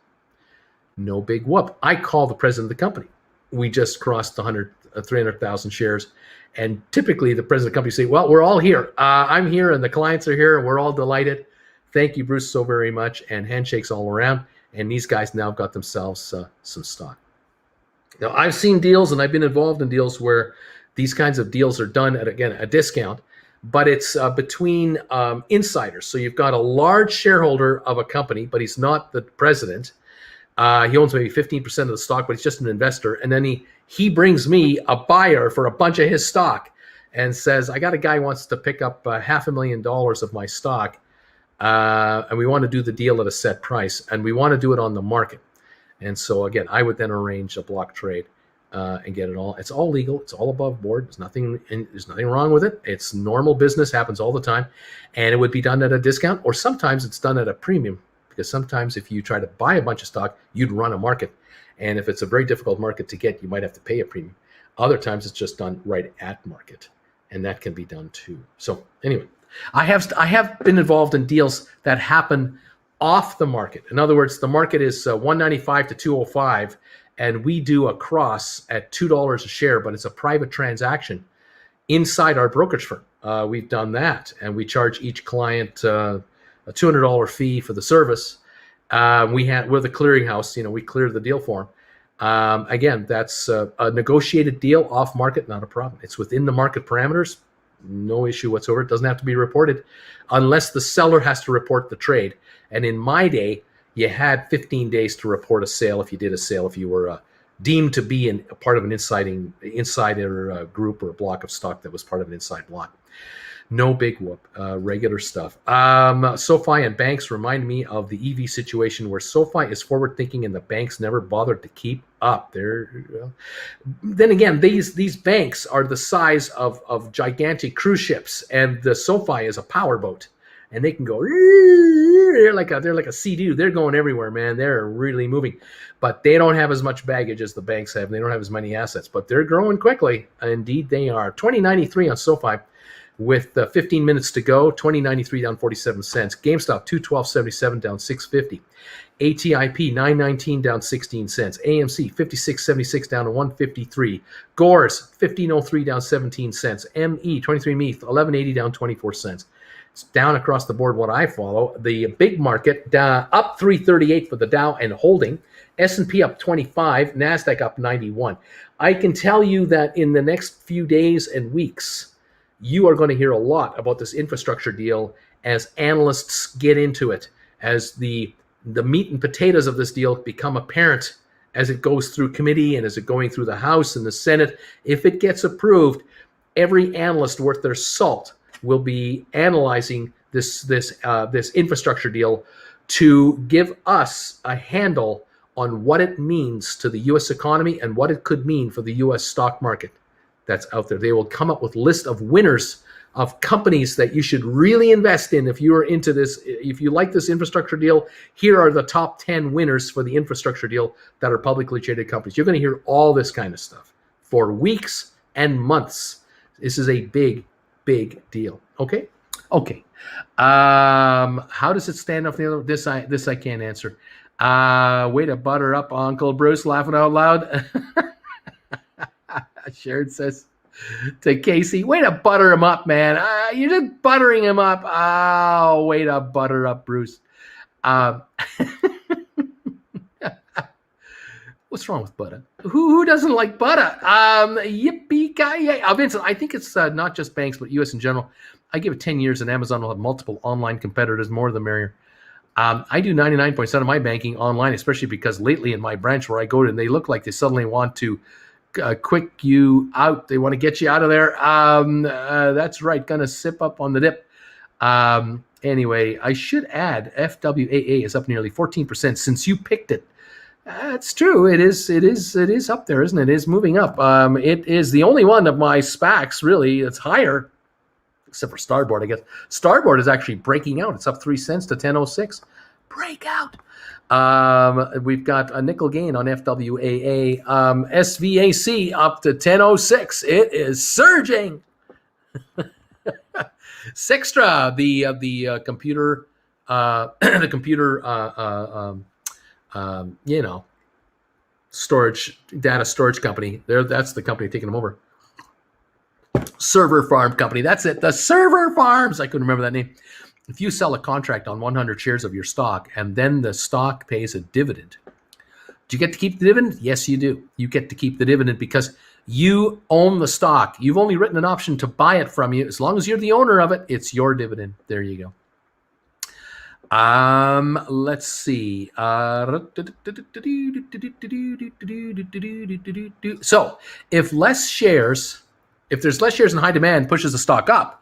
No big whoop. I call the president of the company. We just crossed 300,000 shares. And typically the president of the company say, well, we're all here. I'm here and the clients are here and we're all delighted. Thank you, Bruce, so very much. And handshakes all around. And these guys now got themselves some stock. Now, I've seen deals and I've been involved in deals where these kinds of deals are done at, again, a discount, but it's between insiders. So you've got a large shareholder of a company, but he's not the president. He owns maybe 15% of the stock, but he's just an investor. And then he brings me a buyer for a bunch of his stock and says, I got a guy who wants to pick up $500,000 of my stock. And we want to do the deal at a set price. And we want to do it on the market. And so, again, I would then arrange a block trade and get it all. It's all legal. It's all above board. There's nothing wrong with it. It's normal business, happens all the time. And it would be done at a discount, or sometimes it's done at a premium. Because sometimes if you try to buy a bunch of stock, you'd run a market. And if it's a very difficult market to get, you might have to pay a premium. Other times it's just done right at market. And that can be done too. So anyway, I have been involved in deals that happen off the market. In other words, the market is 195 to 205, and we do a cross at $2 a share, but it's a private transaction inside our brokerage firm. We've done that, and we charge each client a $200 fee for the service. We're the clearinghouse. We clear the deal for them. Again, that's a negotiated deal off market, not a problem. It's within the market parameters, No issue whatsoever. It doesn't have to be reported unless the seller has to report the trade. And in my day, you had 15 days to report a sale if you did a sale, if you were deemed to be a part of an insider group or a block of stock that was part of an inside block. No big whoop, regular stuff. SoFi and banks remind me of the EV situation where SoFi is forward thinking and the banks never bothered to keep up. Then again, these banks are the size of gigantic cruise ships, and the SoFi is a powerboat, and they can go. They're like a Sea-Doo. They're going everywhere, man. They're really moving, but they don't have as much baggage as the banks have. And they don't have as many assets, but they're growing quickly. Indeed, they are. 2093 on SoFi. With 15 minutes to go, 2093 down 47 cents. GameStop 212.77 down 650. ATIP 919 down 16 cents. AMC 56.76 down to 153. Gores 1503 down 17 cents. ME 23Me 1180 down 24 cents. It's down across the board what I follow. The big market up 338 for the Dow and holding. S&P up 25. NASDAQ up 91. I can tell you that in the next few days and weeks, you are going to hear a lot about this infrastructure deal as analysts get into it, as the meat and potatoes of this deal become apparent as it goes through committee and as it going through the House and the Senate. If it gets approved, every analyst worth their salt will be analyzing this infrastructure deal to give us a handle on what it means to the U.S. economy and what it could mean for the U.S. stock market. That's out there. They will come up with a list of winners of companies that you should really invest in if you are into this. If you like this infrastructure deal, here are the top 10 winners for the infrastructure deal that are publicly traded companies. You're going to hear all this kind of stuff for weeks and months. This is a big, big deal. Okay. How does it stand off the other? This I can't answer. Way to butter up Uncle Bruce, laughing out loud. Sharon says to Casey, way to butter him up, man. You're just buttering him up. Oh, way to butter up Bruce. What's wrong with butter? Who doesn't like butter? Yippee ki Vincent, I think it's not just banks, but U.S. in general. I give it 10 years and Amazon will have multiple online competitors, more the merrier. I do 99% of my banking online, especially because lately in my branch where I go to, and they look like they suddenly want to quick you out. They want to get you out of there. That's right. Gonna sip up on the dip. Anyway, I should add FWAA is up nearly 14% since you picked it. It's true. It is up there, isn't it? It is moving up. It is the only one of my SPACs really. It's higher, except for Starboard, I guess. Starboard is actually breaking out. It's up 3 cents to 10.06. Breakout. We've got a nickel gain on FWAA. SVAC up to 10.06. It is surging. Sextra, the computer, data storage company. That's the company taking them over. Server farm company. That's it. The server farms. I couldn't remember that name. If you sell a contract on 100 shares of your stock and then the stock pays a dividend, do you get to keep the dividend? Yes, you do. You get to keep the dividend because you own the stock. You've only written an option to buy it from you. As long as you're the owner of it, it's your dividend. There you go. Let's see. So if there's less shares in high demand pushes the stock up,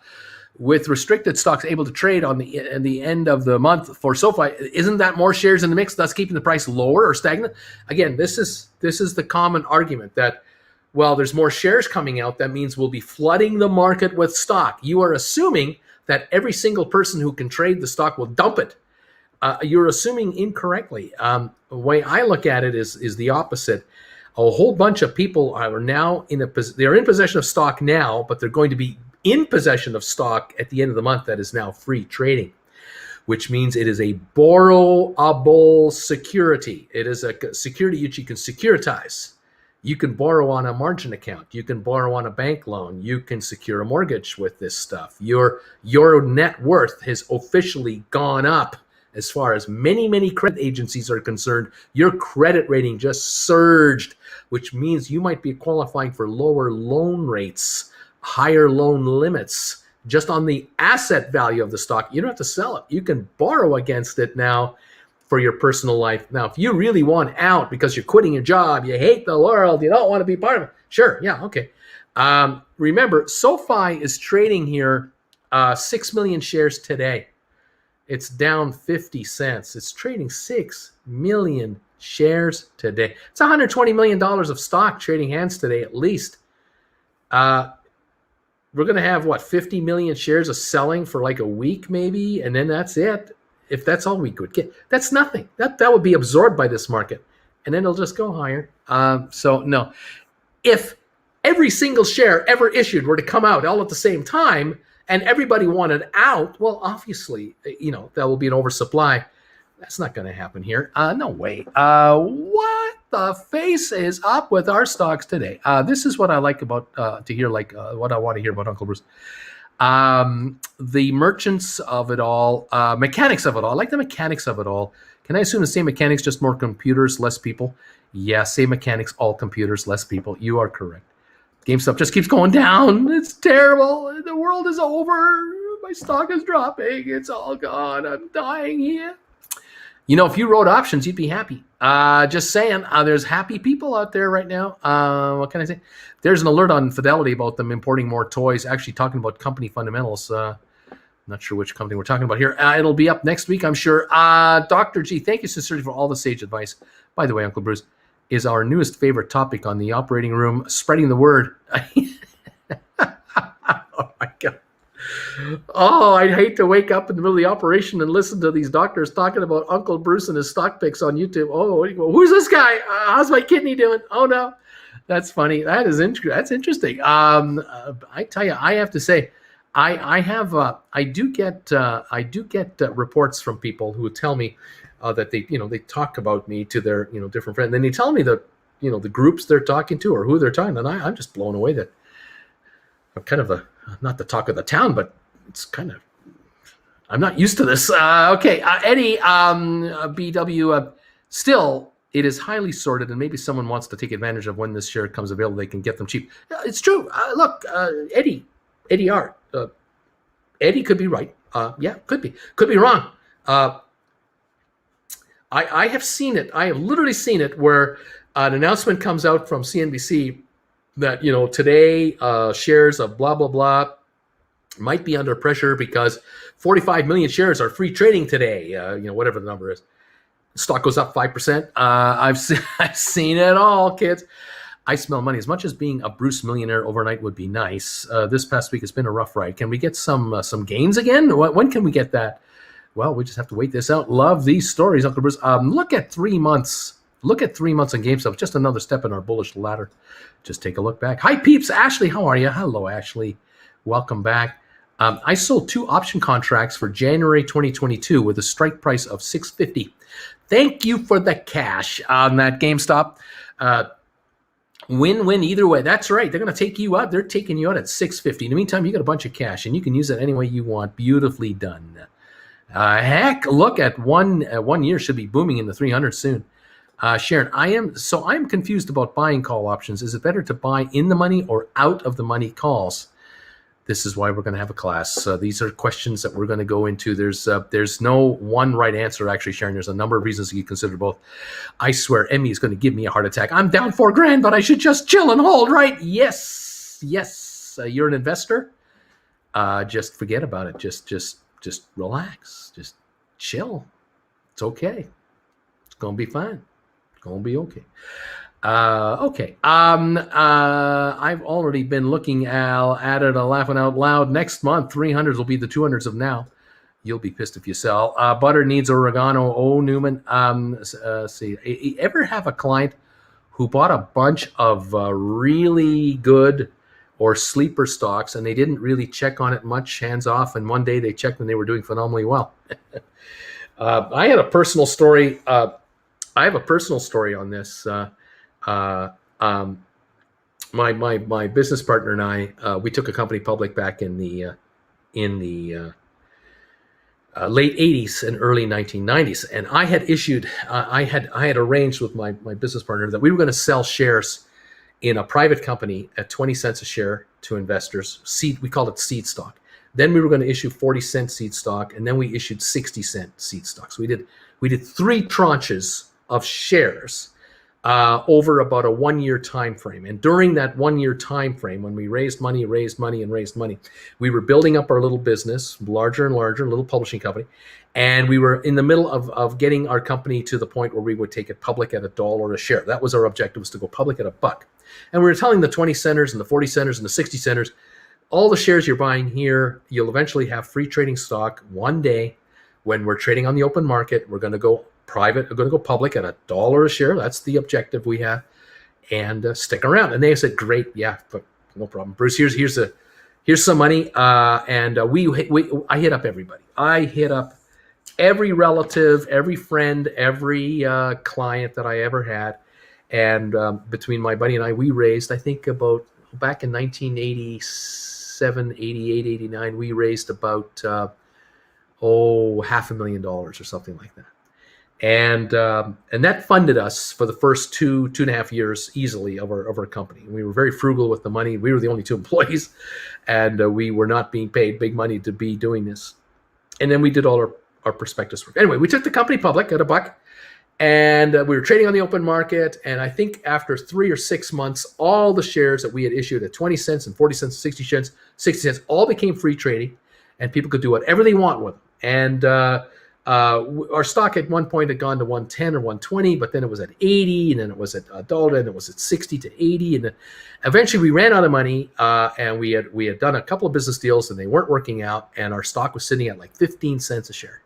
with restricted stocks able to trade at the end of the month for SoFi, isn't that more shares in the mix, thus keeping the price lower or stagnant? Again, this is the common argument that, well, there's more shares coming out. That means we'll be flooding the market with stock. You are assuming that every single person who can trade the stock will dump it. You're assuming incorrectly. The way I look at it is the opposite. A whole bunch of people are now they're in possession of stock now, but they're going to be in possession of stock at the end of the month that is now free trading, which means it is a borrowable security. It is a security that you can securitize. You can borrow on a margin account. You can borrow on a bank loan. You can secure a mortgage with this stuff. Your net worth has officially gone up as far as many credit agencies are concerned. Your credit rating just surged, which means you might be qualifying for lower loan rates. higher loan limits just on the asset value of the stock. You don't have to sell it. You can borrow against it now for your personal life. Now, if you really want out because you're quitting your job, you hate the world, you don't want to be part of it, sure, yeah, okay. Remember, SoFi is trading here 6 million shares today. It's down 50 cents. It's trading 6 million shares today. It's $120 million of stock trading hands today at least. We're going to have, 50 million shares of selling for like a week maybe, and then that's it. If that's all we could get, that's nothing. That would be absorbed by this market, and then it'll just go higher. So no. If every single share ever issued were to come out all at the same time and everybody wanted out, well, obviously, that will be an oversupply. That's not going to happen here. No way. What the face is up with our stocks today? This is what I like about to hear, what I want to hear about Uncle Bruce. The merchants of it all, mechanics of it all. I like the mechanics of it all. Can I assume the same mechanics, just more computers, less people? Yeah, same mechanics, all computers, less people. You are correct. GameStop just keeps going down. It's terrible. The world is over. My stock is dropping. It's all gone. I'm dying here. If you wrote options, you'd be happy. Just saying, there's happy people out there right now. What can I say? There's an alert on Fidelity about them importing more toys, actually talking about company fundamentals. Not sure which company we're talking about here. It'll be up next week, I'm sure. Dr. G, thank you sincerely for all the sage advice. By the way, Uncle Bruce, is our newest favorite topic on the operating room, spreading the word. Oh, my God. Oh, I'd hate to wake up in the middle of the operation and listen to these doctors talking about Uncle Bruce and his stock picks on YouTube. Oh, who's this guy? How's my kidney doing? Oh, no. That's funny. That's interesting. I tell you, I have to say, I do get reports from people who tell me that they talk about me to their different friends. Then they tell me the groups they're talking to or who they're talking, and I'm just blown away that I'm kind of not the talk of the town, but it's kind of, I'm not used to this. Okay, Eddie, BW, still, it is highly sorted, and maybe someone wants to take advantage of when this share comes available, they can get them cheap. It's true. Look, Eddie R. Eddie could be right. Yeah, could be wrong. I have seen it. I have literally seen it where an announcement comes out from CNBC that, today shares of blah, blah, blah might be under pressure because 45 million shares are free trading today, whatever the number is. Stock goes up 5%. I've seen it all, kids. I smell money. As much as being a Bruce millionaire overnight would be nice, this past week has been a rough ride. Can we get some gains again? When can we get that? Well, we just have to wait this out. Love these stories, Uncle Bruce. Look at 3 months. Look at 3 months on GameStop. Just another step in our bullish ladder. Just take a look back. Hi, peeps. Ashley, how are you? Hello, Ashley. Welcome back. I sold 2 option contracts for January 2022 with a strike price of $6.50. Thank you for the cash on that GameStop. Win-win either way. That's right. They're going to take you out. They're taking you out at $6.50. In the meantime, you got a bunch of cash, and you can use it any way you want. Beautifully done. Heck, look at one year should be booming in the 300 soon. Sharon, I'm confused about buying call options. Is it better to buy in the money or out of the money calls? This is why we're going to have a class. These are questions that we're going to go into. There's no one right answer, actually, Sharon. There's a number of reasons you consider both. I swear, Emmy is going to give me a heart attack. I'm down $4,000, but I should just chill and hold, right? Yes. You're an investor. Just forget about it. Just relax. Just chill. It's okay. It's going to be fine. It's going to be okay. Okay. I've already been looking at it, laughing out loud. Next month, 300s will be the 200s of now. You'll be pissed if you sell. Butter needs oregano. Oh, Newman. See, ever have a client who bought a bunch of really good or sleeper stocks and they didn't really check on it much, hands off, and one day they checked and they were doing phenomenally well? I had a personal story. I have a personal story on this. My business partner and I, we took a company public back in the late 80s and early 1990s, and I had issued, I had arranged with my business partner that we were going to sell shares in a private company at 20 cents a share to investors. Seed, we called it seed stock. Then we were going to issue 40-cent seed stock, and then we issued 60-cent seed stock. So we did 3 tranches of shares over about a 1-year time frame. And during that 1-year time frame, when we raised money, we were building up our little business, larger and larger, little publishing company. And we were in the middle of getting our company to the point where we would take it public at $1 a share. That was our objective, was to go public at $1. And we were telling the 20 centers and the 40 centers and the 60 centers, all the shares you're buying here, you'll eventually have free trading stock one day. When we're trading on the open market, we're going to go private, we're going to go public at $1 a share. That's the objective we have. And stick around. And they said, great, yeah, but no problem. Bruce, here's some money. I hit up everybody. I hit up every relative, every friend, every client that I ever had. And between my buddy and I, we raised, I think about, back in 1987, 88, 89, we raised about, $500,000 or something like that. And that funded us for the first 2.5 years easily of our company. We were very frugal with the money. We were the only 2 employees, and we were not being paid big money to be doing this. And then we did all our prospectus work. Anyway, we took the company public at $1, and we were trading on the open market. And I think after 3 or 6 months, all the shares that we had issued at 20 cents and 40 cents, 60 cents, all became free trading, and people could do whatever they want with them. And our stock at one point had gone to 110 or 120, but then it was at 80, and then it was at $1, and it was at 60 to 80, and then eventually we ran out of money, and we had done a couple of business deals, and they weren't working out, and our stock was sitting at like 15 cents a share.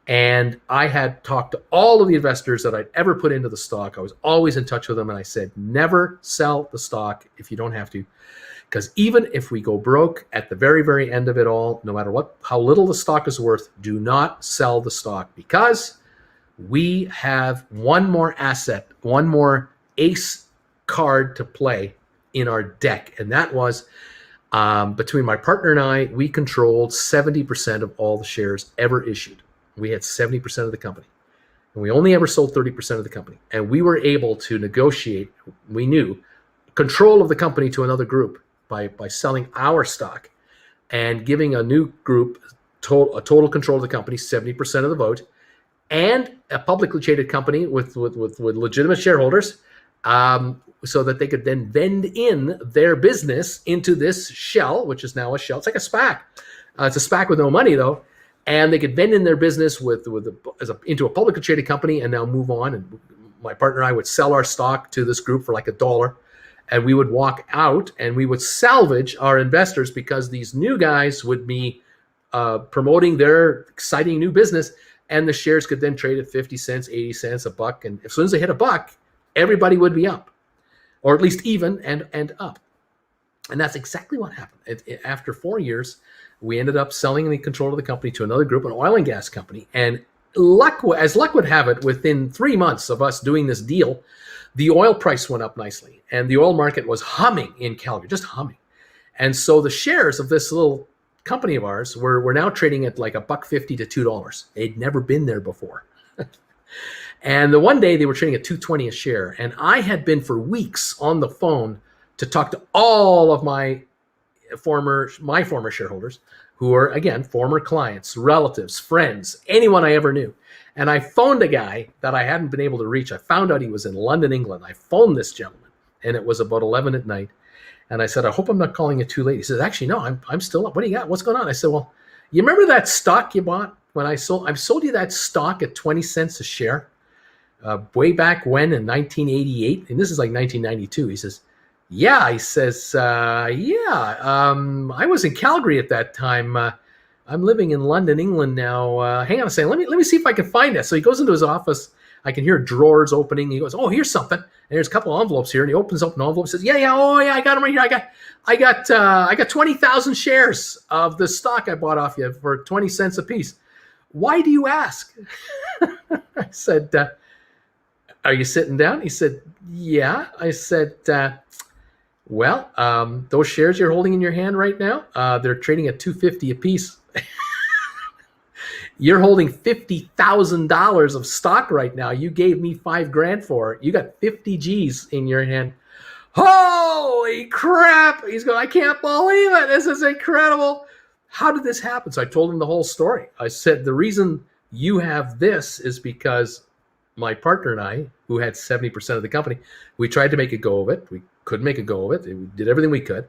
And I had talked to all of the investors that I'd ever put into the stock. I was always in touch with them, and I said, never sell the stock if you don't have to. Because even if we go broke at the very, very end of it all, no matter how little the stock is worth, do not sell the stock, because we have one more asset, one more ace card to play in our deck. And that was, between my partner and I, we controlled 70% of all the shares ever issued. We had 70% of the company. And we only ever sold 30% of the company. And we were able to negotiate, we knew, control of the company to another group by selling our stock and giving a new group a total control of the company, 70% of the vote, and a publicly traded company with legitimate shareholders, so that they could then vend in their business into this shell, which is now a shell. It's like a SPAC. It's a SPAC with no money, though. And they could vend in their business into a publicly traded company and now move on. And my partner and I would sell our stock to this group for like $1. And we would walk out and we would salvage our investors, because these new guys would be promoting their exciting new business. And the shares could then trade at 50 cents, 80 cents, $1. And as soon as they hit $1, everybody would be up, or at least even and up. And that's exactly what happened. After 4 years, we ended up selling the control of the company to another group, an oil and gas company. And as luck would have it, within 3 months of us doing this deal, the oil price went up nicely. And the oil market was humming in Calgary, just humming. And so the shares of this little company of ours were now trading at like $1.50 to $2. They'd never been there before. And the one day they were trading at $2.20 a share. And I had been for weeks on the phone to talk to all of my former shareholders, who are, again, former clients, relatives, friends, anyone I ever knew. And I phoned a guy that I hadn't been able to reach. I found out he was in London, England. I phoned this gentleman, and it was about 11 at night. And I said, I hope I'm not calling it too late. He says, actually, no, I'm still up. What do you got? What's going on? I said, well, you remember that stock you bought when I sold you that stock at 20 cents a share way back when in 1988? And this is like 1992. He says, yeah. He says, I was in Calgary at that time. I'm living in London, England now. Hang on a second. Let me see if I can find that. So he goes into his office. I can hear drawers opening. He goes, oh, here's something. And there's a couple of envelopes here. And he opens up an envelope and says, I got them right here. I got 20,000 shares of the stock I bought off you for 20 cents a piece. Why do you ask? I said, are you sitting down? He said, yeah. I said, well, those shares you're holding in your hand right now, they're trading at $2.50 a piece. You're holding $50,000 of stock right now. You gave me $5,000 for it. You got 50 G's in your hand. Holy crap! He's going, I can't believe it. This is incredible. How did this happen? So I told him the whole story. I said, the reason you have this is because my partner and I, who had 70% of the company, we tried to make a go of it. We couldn't make a go of it. We did everything we could.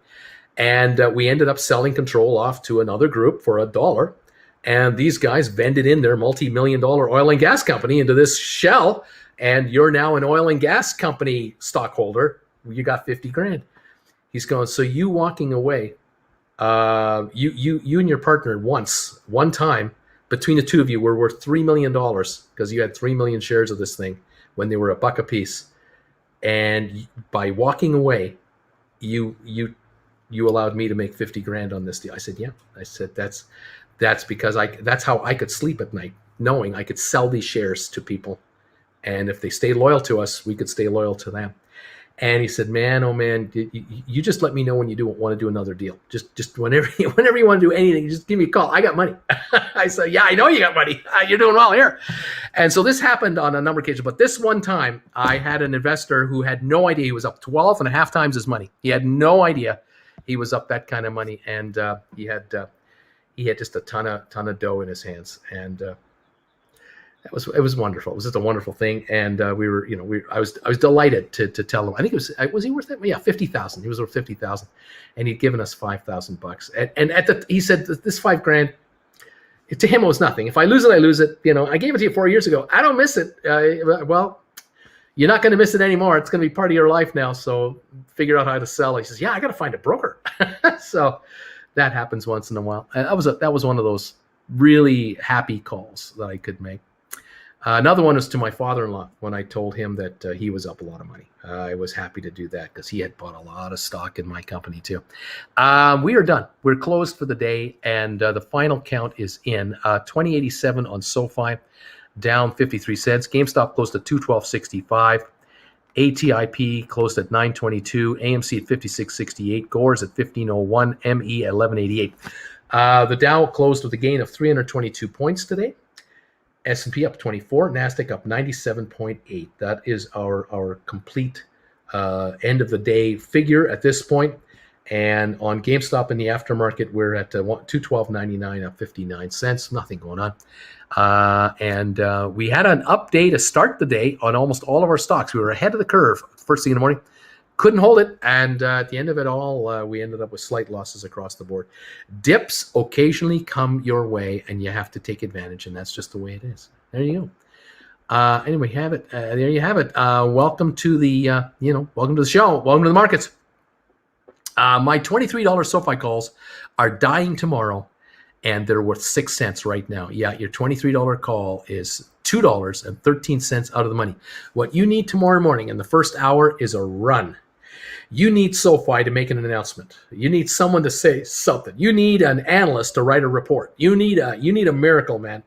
And we ended up selling control off to another group for $1. And these guys vended in their multi-million-dollar oil and gas company into this shell. And you're now an oil and gas company stockholder. You got 50 grand. He's going, so you walking away, you and your partner one time, between the two of you were worth $3 million because you had 3 million shares of this thing when they were $1 a piece. And by walking away, you allowed me to make 50 grand on this deal. I said, yeah. I said, that's because that's how I could sleep at night, knowing I could sell these shares to people. And if they stay loyal to us, we could stay loyal to them. And he said, man, oh man, you just let me know when you want to do another deal. Just whenever you want to do anything, just give me a call. I got money. I said, yeah, I know you got money. You're doing well here. And so this happened on a number of occasions. But this one time, I had an investor who had no idea he was up 12 and a half times his money. He had no idea he was up that kind of money. And he had just a ton of dough in his hands. And it was wonderful. It was just a wonderful thing, and I was delighted to tell him. I think was he worth that? Yeah, 50,000. He was worth 50,000, and he'd given us $5,000. And he said this $5,000 to him it was nothing. If I lose it, I lose it. I gave it to you 4 years ago. I don't miss it. Well, you're not going to miss it anymore. It's going to be part of your life now. So figure out how to sell. He says, yeah, I got to find a broker. So that happens once in a while. And that was one of those really happy calls that I could make. Another one was to my father-in-law when I told him that he was up a lot of money. I was happy to do that because he had bought a lot of stock in my company too. We are done. We're closed for the day, and the final count is in. 2087 on SoFi, down 53 cents. GameStop closed at 212.65. ATIP closed at 922. AMC at 56.68. Gores at 1501. ME at 1188. The Dow closed with a gain of 322 points today. S&P up 24, NASDAQ up 97.8. That is our complete end of the day figure at this point. And on GameStop in the aftermarket, we're at 212.99, up 59 cents. Nothing going on. And we had an up day to start the day on almost all of our stocks. We were ahead of the curve first thing in the morning. Couldn't hold it, and at the end of it all, we ended up with slight losses across the board. Dips occasionally come your way, and you have to take advantage, and that's just the way it is. There you go. Anyway, have it. There you have it. Welcome to the welcome to the show. Welcome to the markets. My $23 SoFi calls are dying tomorrow, and they're worth 6 cents right now. Yeah, your $23 call is $2.13 out of the money. What you need tomorrow morning in the first hour is a run. You need SoFi to make an announcement. You need someone to say something. You need an analyst to write a report. You need a miracle, man.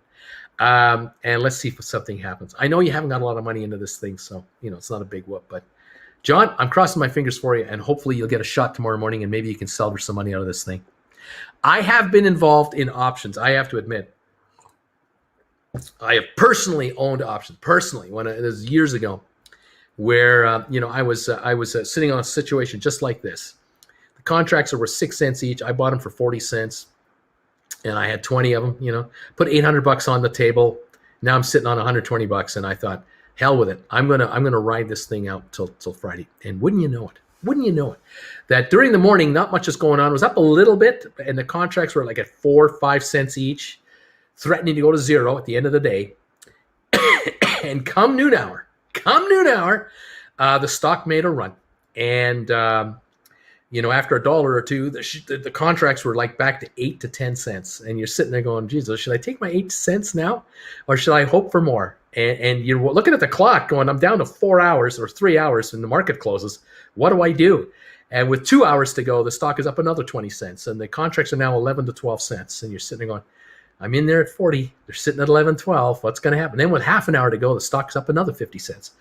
And let's see if something happens. I know you haven't got a lot of money into this thing, so it's not a big whoop. But John, I'm crossing my fingers for you, and hopefully you'll get a shot tomorrow morning, and maybe you can salvage some money out of this thing. I have been involved in options. I have to admit, I have personally owned options. When it was years ago, where I was sitting on a situation just like this. The contracts were 6 cents each. I bought them for 40 cents, and I had 20 of them. Put $800 on the table. Now I'm sitting on $120, and I thought, hell with it. I'm gonna ride this thing out till Friday. And wouldn't you know it, that during the morning, not much is going on. It was up a little bit, and the contracts were like at 4 or 5 cents each, threatening to go to zero at the end of the day. And come noon hour, the stock made a run. And, after $1 or $2, the contracts were like back to 8 to 10 cents. And you're sitting there going, Jesus, should I take my 8 cents now? Or should I hope for more? And you're looking at the clock going, I'm down to 4 hours or 3 hours and the market closes. What do I do? And with 2 hours to go, the stock is up another 20 cents. And the contracts are now 11 to 12 cents. And you're sitting there going, I'm in there at 40. They're sitting at 11, 12. What's going to happen? Then with half an hour to go, the stock's up another 50 cents.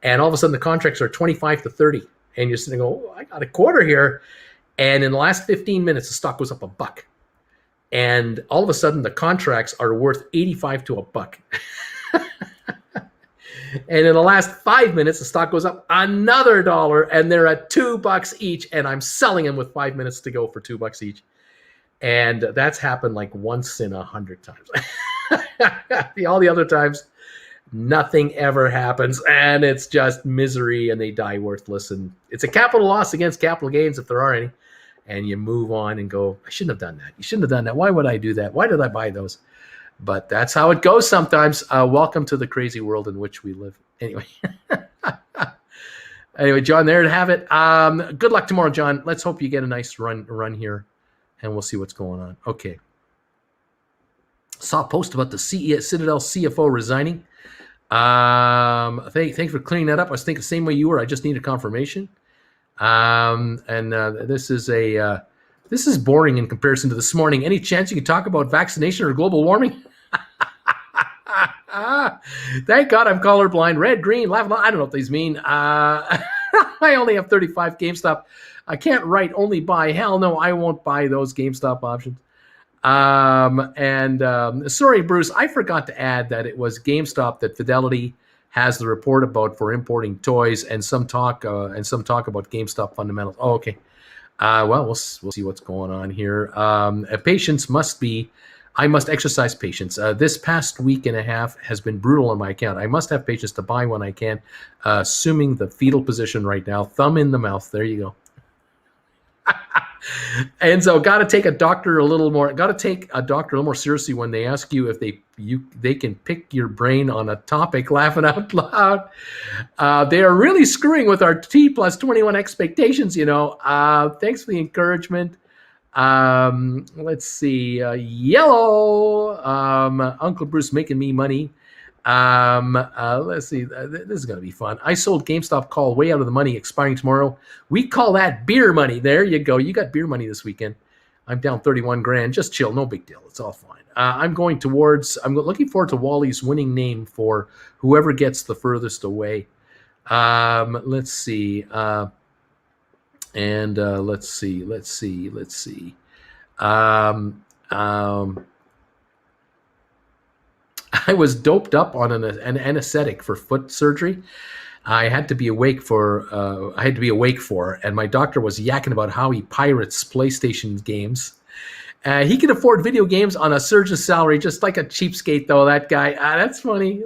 And all of a sudden, the contracts are 25 to 30. And you're sitting there going, I got a quarter here. And in the last 15 minutes, the stock was up $1. And all of a sudden, the contracts are worth 85 to $1. And in the last 5 minutes, the stock goes up another dollar, and they're at $2 each, and I'm selling them with 5 minutes to go for $2 each. And that's happened like once in 100 times. All the other times, nothing ever happens, and it's just misery, and they die worthless. And it's a capital loss against capital gains, if there are any. And you move on and go, I shouldn't have done that. You shouldn't have done that. Why would I do that? Why did I buy those? But that's how it goes sometimes. Welcome to the crazy world in which we live. Anyway. Anyway, John, there to have it. Good luck tomorrow, John. Let's hope you get a nice run here, and we'll see what's going on. Okay. Saw a post about the Citadel CFO resigning. Thanks for clearing that up. I was thinking the same way you were. I just needed confirmation. This is boring in comparison to this morning. Any chance you can talk about vaccination or global warming? Thank God I'm colorblind. Red, green, left. I don't know what these mean. I only have 35 GameStop. I can't write only buy. Hell no, I won't buy those GameStop options. Sorry, Bruce, I forgot to add that it was GameStop that Fidelity has the report about for importing toys, and some talk about GameStop fundamentals. Oh, okay. We'll see what's going on here. I must exercise patience. This past week and a half has been brutal on my account. I must have patience to buy when I can, assuming the fetal position right now. Thumb in the mouth. There you go. And so, got to take a doctor a little more seriously when they ask you if they can pick your brain on a topic. Laughing out loud. They are really screwing with our T plus 21 expectations. Thanks for the encouragement. Let's see. Yellow. Uncle Bruce making me money. Let's see. This is going to be fun. I sold GameStop call way out of the money, expiring tomorrow. We call that beer money. There you go. You got beer money this weekend. I'm down 31 grand. Just chill. No big deal. It's all fine. I'm looking forward to Wally's winning name for whoever gets the furthest away. Let's see. Let's see. I was doped up on an anesthetic for foot surgery. I had to be awake for, and my doctor was yakking about how he pirates PlayStation games. He can afford video games on a surgeon's salary, just like a cheapskate, though, that guy. That's funny.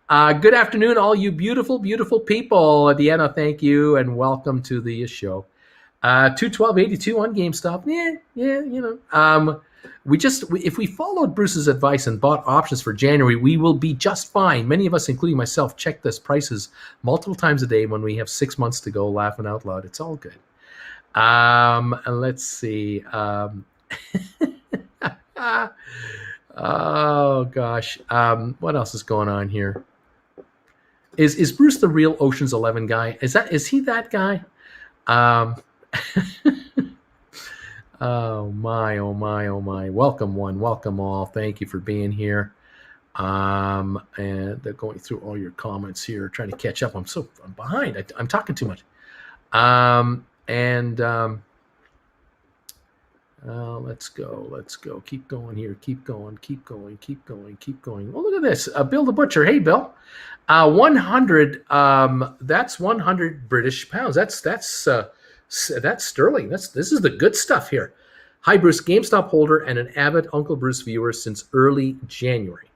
Good afternoon, all you beautiful, beautiful people. Deanna, thank you, and welcome to the show. 212.82 on GameStop. If we followed Bruce's advice and bought options for January, we will be just fine. Many of us, including myself, check this prices multiple times a day when we have 6 months to go. Laughing out loud. It's all good. And let's see. Oh gosh. What else is going on here? Is Bruce the real Ocean's 11 guy? Is he that guy? Oh my. Welcome one, welcome all. Thank you for being here. And they're going through all your comments here, trying to catch up. I'm behind. I'm talking too much. Let's go. Keep going here. Keep going. Oh, look at this. Bill the Butcher. Hey, Bill. 100. That's 100 British pounds. That's sterling. This is the good stuff here. Hi, Bruce, GameStop holder and an avid Uncle Bruce viewer since early January.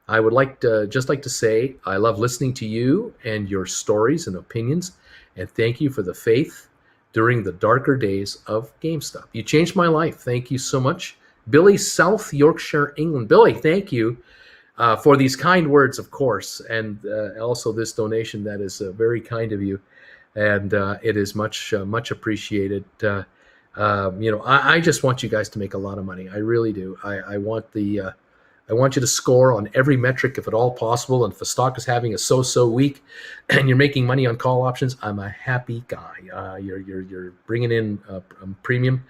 I would like to say I love listening to you and your stories and opinions, and thank you for the faith during the darker days of GameStop. You changed my life. Thank you so much. Billy, South Yorkshire, England. Billy, thank you for these kind words, of course, and also this donation. That is very kind of you, and it is much appreciated. I just want you guys to make a lot of money. I really do. I want you to score on every metric if at all possible. And if the stock is having a so-so week and you're making money on call options, I'm a happy guy. You're bringing in premium.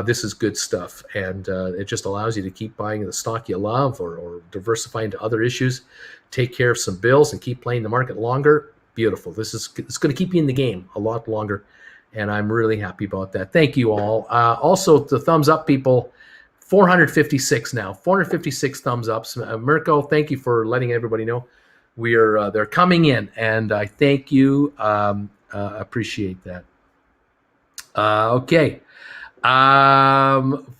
This is good stuff. And it just allows you to keep buying the stock you love or diversify into other issues, take care of some bills and keep playing the market longer. Beautiful. It's going to keep you in the game a lot longer. And I'm really happy about that. Thank you all. Also, the thumbs up people. 456 now. 456 thumbs ups. Mirko, thank you for letting everybody know. they're coming in, and I thank you. Appreciate that. Okay.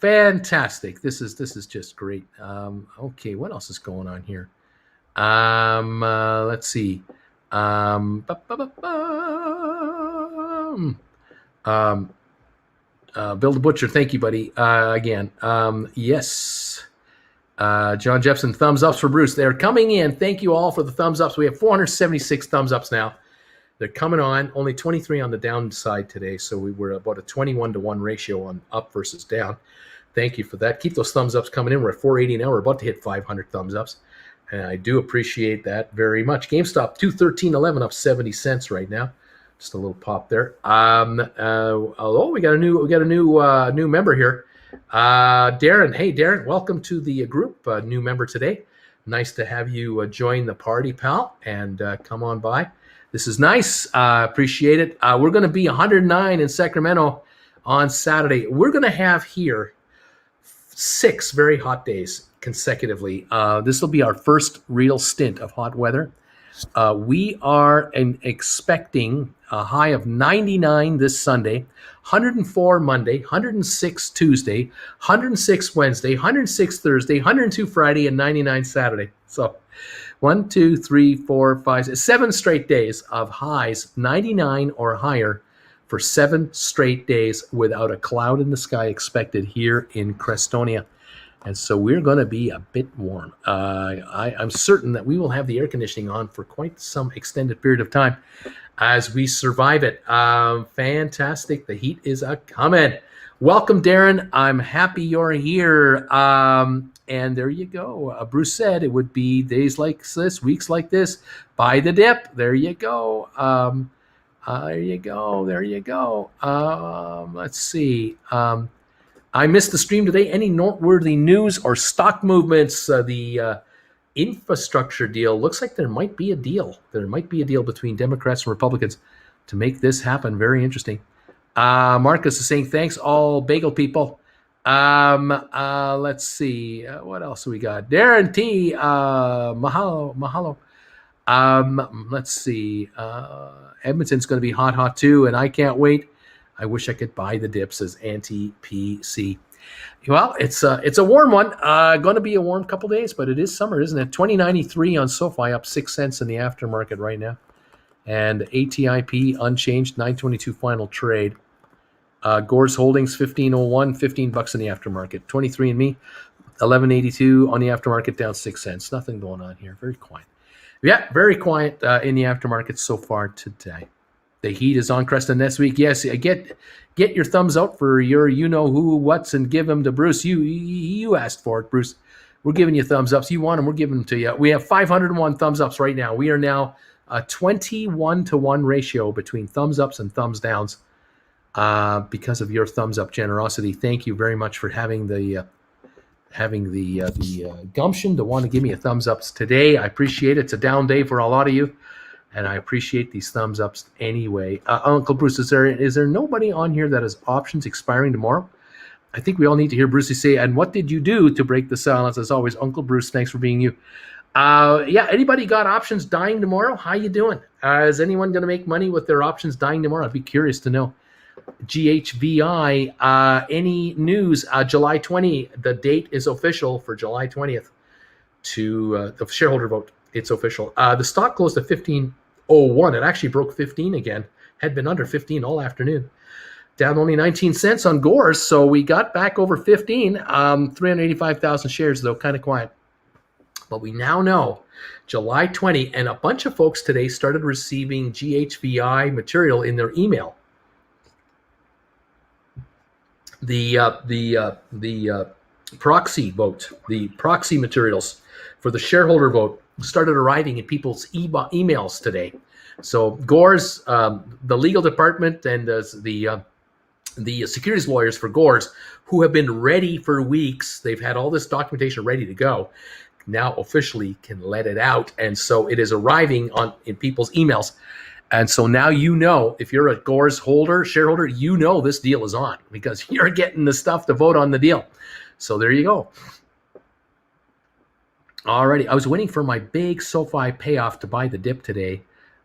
Fantastic. This is just great. Okay, what else is going on here? Let's see. Bill the Butcher, thank you, buddy. Again, yes. John Jepson, thumbs ups for Bruce. They're coming in. Thank you all for the thumbs ups. We have 476 thumbs ups now. They're coming on. Only 23 on the downside today, so we were about a 21-to-1 ratio on up versus down. Thank you for that. Keep those thumbs ups coming in. We're at 480 now. We're about to hit 500 thumbs ups, and I do appreciate that very much. GameStop 213.11 up 70 cents right now. Just a little pop there. Oh, we got a new member here. Darren. Hey, Darren, welcome to the group. New member today. Nice to have you join the party, pal, and come on by. This is nice. Appreciate it. We're going to be 109 in Sacramento on Saturday. We're going to have here 6 very hot days consecutively. This will be our first real stint of hot weather. We are expecting a high of 99 this Sunday, 104 Monday, 106 Tuesday, 106 Wednesday, 106 Thursday, 102 Friday, and 99 Saturday. So 1, 2, 3, 4, 5, 7 straight days of highs, 99 or higher for 7 straight days without a cloud in the sky expected here in Crestonia. And so we're going to be a bit warm. I'm certain that we will have the air conditioning on for quite some extended period of time as we survive it. Fantastic. The heat is a-coming. Welcome, Darren. I'm happy you're here. And there you go. Bruce said it would be days like this, weeks like this. Buy the dip. There you go. There you go. Let's see. I missed the stream today. Any noteworthy news or stock movements? The infrastructure deal looks like there might be a deal. There might be a deal between Democrats and Republicans to make this happen. Very interesting. Marcus is saying thanks, all bagel people. Let's see. What else we got? Darren T. Mahalo. Let's see. Edmonton's going to be hot too, and I can't wait. I wish I could buy the dip, says anti-PC. Well, it's a warm one. Going to be a warm couple days, but it is summer, isn't it? 2093 on SoFi, up 6 cents in the aftermarket right now. And ATIP unchanged, 922 final trade. Gores Holdings, 1501, $15 in the aftermarket. 23andMe, 1182 on the aftermarket, down 6 cents. Nothing going on here. Very quiet. Yeah, very quiet in the aftermarket so far today. The heat is on Creston next week. Yes, get your thumbs up for your you-know-who, what's, and give them to Bruce. You asked for it, Bruce. We're giving you thumbs ups. You want them, we're giving them to you. We have 501 thumbs ups right now. We are now a 21-to-1 ratio between thumbs ups and thumbs downs because of your thumbs up generosity. Thank you very much for having the gumption to want to give me a thumbs ups today. I appreciate it. It's a down day for a lot of you. And I appreciate these thumbs ups anyway. Uncle Bruce, is there nobody on here that has options expiring tomorrow? I think we all need to hear Brucey say, and what did you do to break the silence? As always, Uncle Bruce, thanks for being you. Yeah, anybody got options dying tomorrow? How you doing? Is anyone going to make money with their options dying tomorrow? I'd be curious to know. GHVI, any news? July 20, the date is official for July 20th to the shareholder vote. It's official. The stock closed at 15.01. It actually broke 15 again. Had been under 15 all afternoon. Down only 19 cents on Gores, so we got back over 15. 385,000 shares, though, kind of quiet. But we now know July 20, and a bunch of folks today started receiving GHVI material in their email. The proxy vote, the proxy materials for the shareholder vote started arriving in people's emails today. So Gores, the legal department, and the securities lawyers for Gores, who have been ready for weeks, they've had all this documentation ready to go, now officially can let it out. And so it is arriving in people's emails. And so now you know, if you're a Gores shareholder, you know this deal is on because you're getting the stuff to vote on the deal. So there you go. Alrighty, I was waiting for my big SoFi payoff to buy the dip today.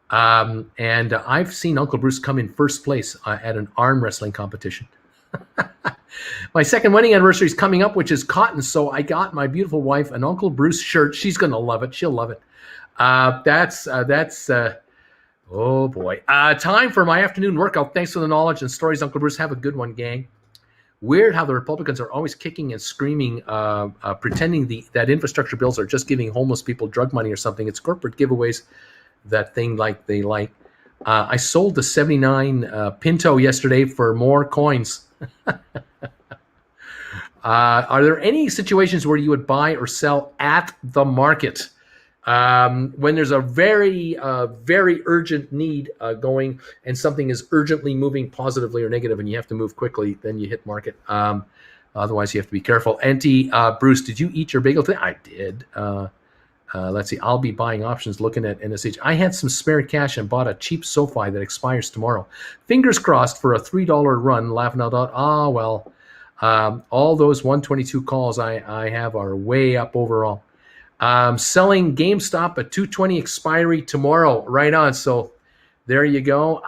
And I've seen Uncle Bruce come in first place at an arm wrestling competition. My second wedding anniversary is coming up, which is cotton. So I got my beautiful wife an Uncle Bruce shirt. She's going to love it. She'll love it. Oh boy. Time for my afternoon workout. Thanks for the knowledge and stories, Uncle Bruce. Have a good one, gang. Weird how the Republicans are always kicking and screaming, pretending that infrastructure bills are just giving homeless people drug money or something. It's corporate giveaways, that thing like they like. I sold the 79 Pinto yesterday for more coins. Are there any situations where you would buy or sell at the market? When there's a very urgent need going and something is urgently moving positively or negative and you have to move quickly, then you hit market. Otherwise, you have to be careful. Bruce, did you eat your bagel today? I did. Let's see. I'll be buying options looking at NSH. I had some spare cash and bought a cheap SoFi that expires tomorrow. Fingers crossed for a $3 run. Laughing out loud. Well, all those 122 calls I have are way up overall. Selling GameStop at 220 expiry tomorrow. Right on. So there you go.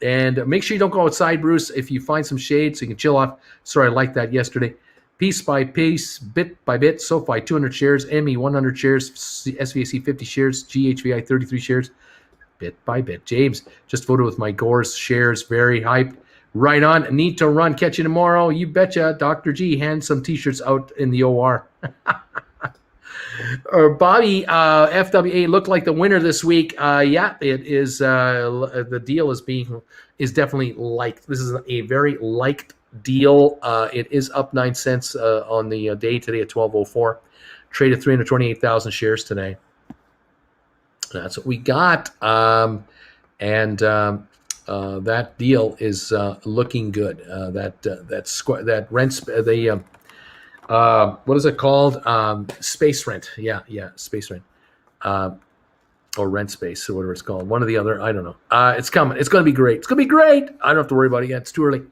And make sure you don't go outside, Bruce, if you find some shade so you can chill off. Sorry, I liked that yesterday. Piece by piece, bit by bit. SoFi 200 shares, ME 100 shares, SVAC 50 shares, GHVI 33 shares. Bit by bit. James just voted with my Gores shares. Very hyped. Right on. Need to run. Catch you tomorrow. You betcha. Dr. G, hand some t-shirts out in the OR. Bobby, FWA looked like the winner this week. Yeah, it is. The deal is definitely liked. This is a very liked deal. It is up 9 cents on the day today at 12:04. Traded 328,000 shares today. That's what we got. That deal is looking good. That rent, what is it called? Space rent. Yeah, space rent. Or rent space, or whatever it's called. One or the other. I don't know. It's coming. It's going to be great. It's going to be great. I don't have to worry about it yet. It's too early.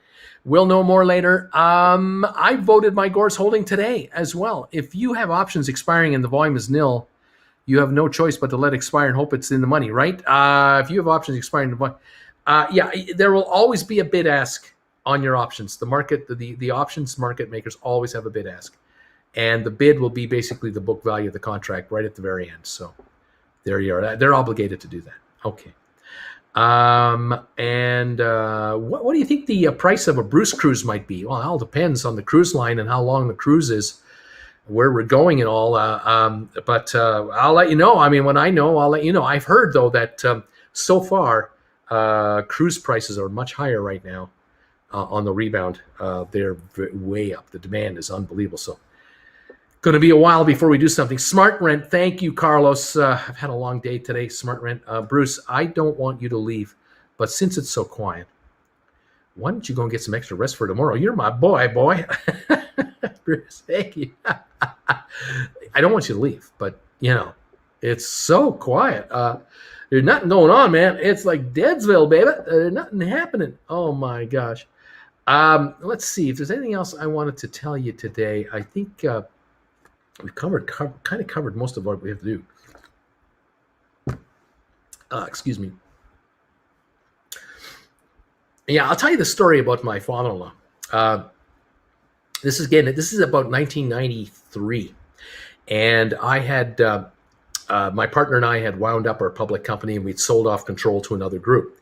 We'll know more later. I voted my Gores holding today as well. If you have options expiring and the volume is nil, you have no choice but to let expire and hope it's in the money, right? If you have options expiring, yeah, there will always be a bid ask on your options. The market, the options market makers always have a bid ask, and the bid will be basically the book value of the contract right at the very end. So there you are. They're obligated to do that. Okay. What do you think the price of a Bruce cruise might be? Well, it all depends on the cruise line and how long the cruise is, where we're going and all. But I'll let you know. I mean, when I know, I'll let you know. I've heard, though, that so far cruise prices are much higher right now on the rebound. They're way up. The demand is unbelievable. So going to be a while before we do something. Smart Rent. Thank you, Carlos. I've had a long day today. Smart Rent. Bruce, I don't want you to leave, but since it's so quiet, why don't you go and get some extra rest for tomorrow? You're my boy. Bruce, thank you. I don't want you to leave, but, it's so quiet. There's nothing going on, man. It's like Deadsville, baby. There's nothing happening. Oh, my gosh. Let's see if there's anything else I wanted to tell you today. I think we've kind of covered most of what we have to do. Excuse me. Yeah, I'll tell you the story about my father-in-law. This is about 1993, and I had my partner and I had wound up our public company, and we'd sold off control to another group,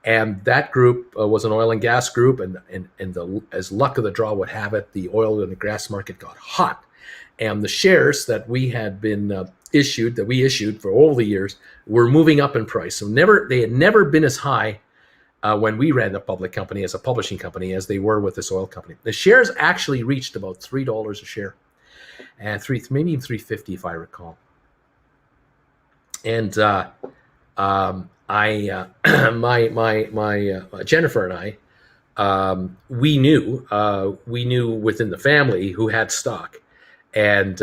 and that group was an oil and gas group, and as luck of the draw would have it, the oil and the gas market got hot. And the shares that we had been issued for all the years were moving up in price. So they had never been as high when we ran the public company as a publishing company as they were with this oil company. The shares actually reached about $3 a share, and maybe even $3.50 if I recall. And my Jennifer and I, we knew within the family who had stock. And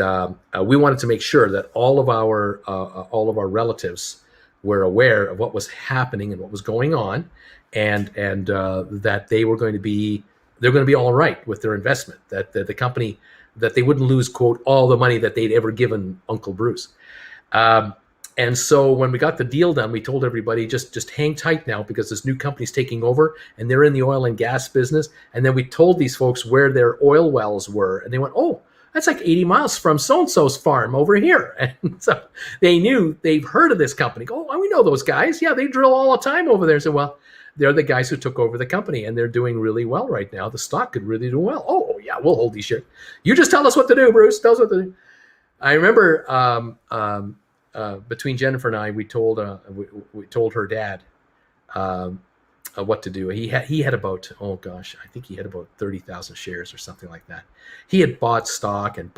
we wanted to make sure that all of our relatives were aware of what was happening and what was going on, and that they're going to be all right with their investment. That the company that they wouldn't lose, quote, all the money that they'd ever given Uncle Bruce. And so when we got the deal done, we told everybody, just hang tight now, because this new company's taking over and they're in the oil and gas business. And then we told these folks where their oil wells were, and they went, oh, that's like 80 miles from so-and-so's farm over here. And so they knew, they've heard of this company. Oh, we know those guys. Yeah, they drill all the time over there. So, well, they're the guys who took over the company, and they're doing really well right now. The stock could really do well. Oh, yeah, we'll hold these shares. You just tell us what to do, Bruce. Tell us what to do. I remember between Jennifer and I, we told her dad what to do. He had about, oh gosh, I think he had about 30,000 shares or something like that. He had bought stock and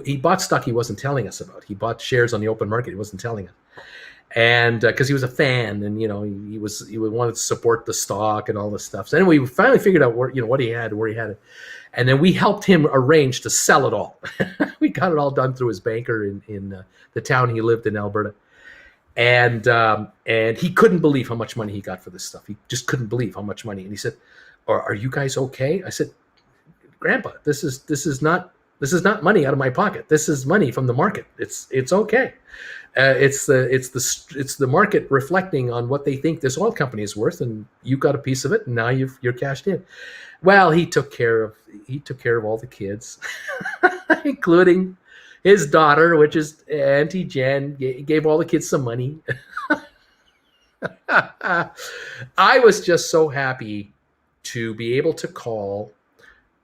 he bought stock he wasn't telling us about. He bought shares on the open market. He wasn't telling us. And because he was a fan, and he wanted to support the stock and all this stuff. So anyway, we finally figured out where he had it, and then we helped him arrange to sell it all. We got it all done through his banker in the town he lived in, Alberta, and he couldn't believe how much money he got for this stuff. He just couldn't believe how much money. And he said, "Are you guys okay?" I said, "Grandpa, this is not money out of my pocket. This is money from the market. It's okay." It's the market reflecting on what they think this oil company is worth, and you got a piece of it, and now you're cashed in. Well, he took care of all the kids, including his daughter, which is Auntie Jen. Gave all the kids some money. I was just so happy to be able to call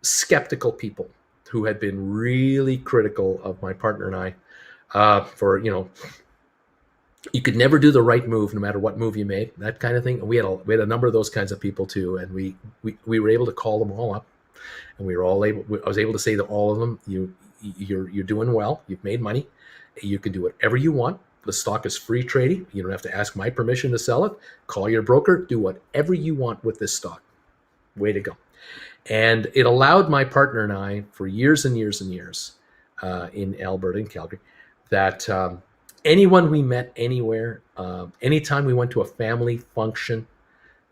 skeptical people who had been really critical of my partner and I, for you could never do the right move no matter what move you made, that kind of thing. And we had a number of those kinds of people too, and we were able to call them all up, and I was able to say to all of them, you're doing well, you've made money, you can do whatever you want. The stock is free trading. You don't have to ask my permission to sell it. Call your broker, do whatever you want with this stock. Way to go. And it allowed my partner and I, for years and years and years, in Alberta and Calgary, that anyone we met anywhere, anytime we went to a family function,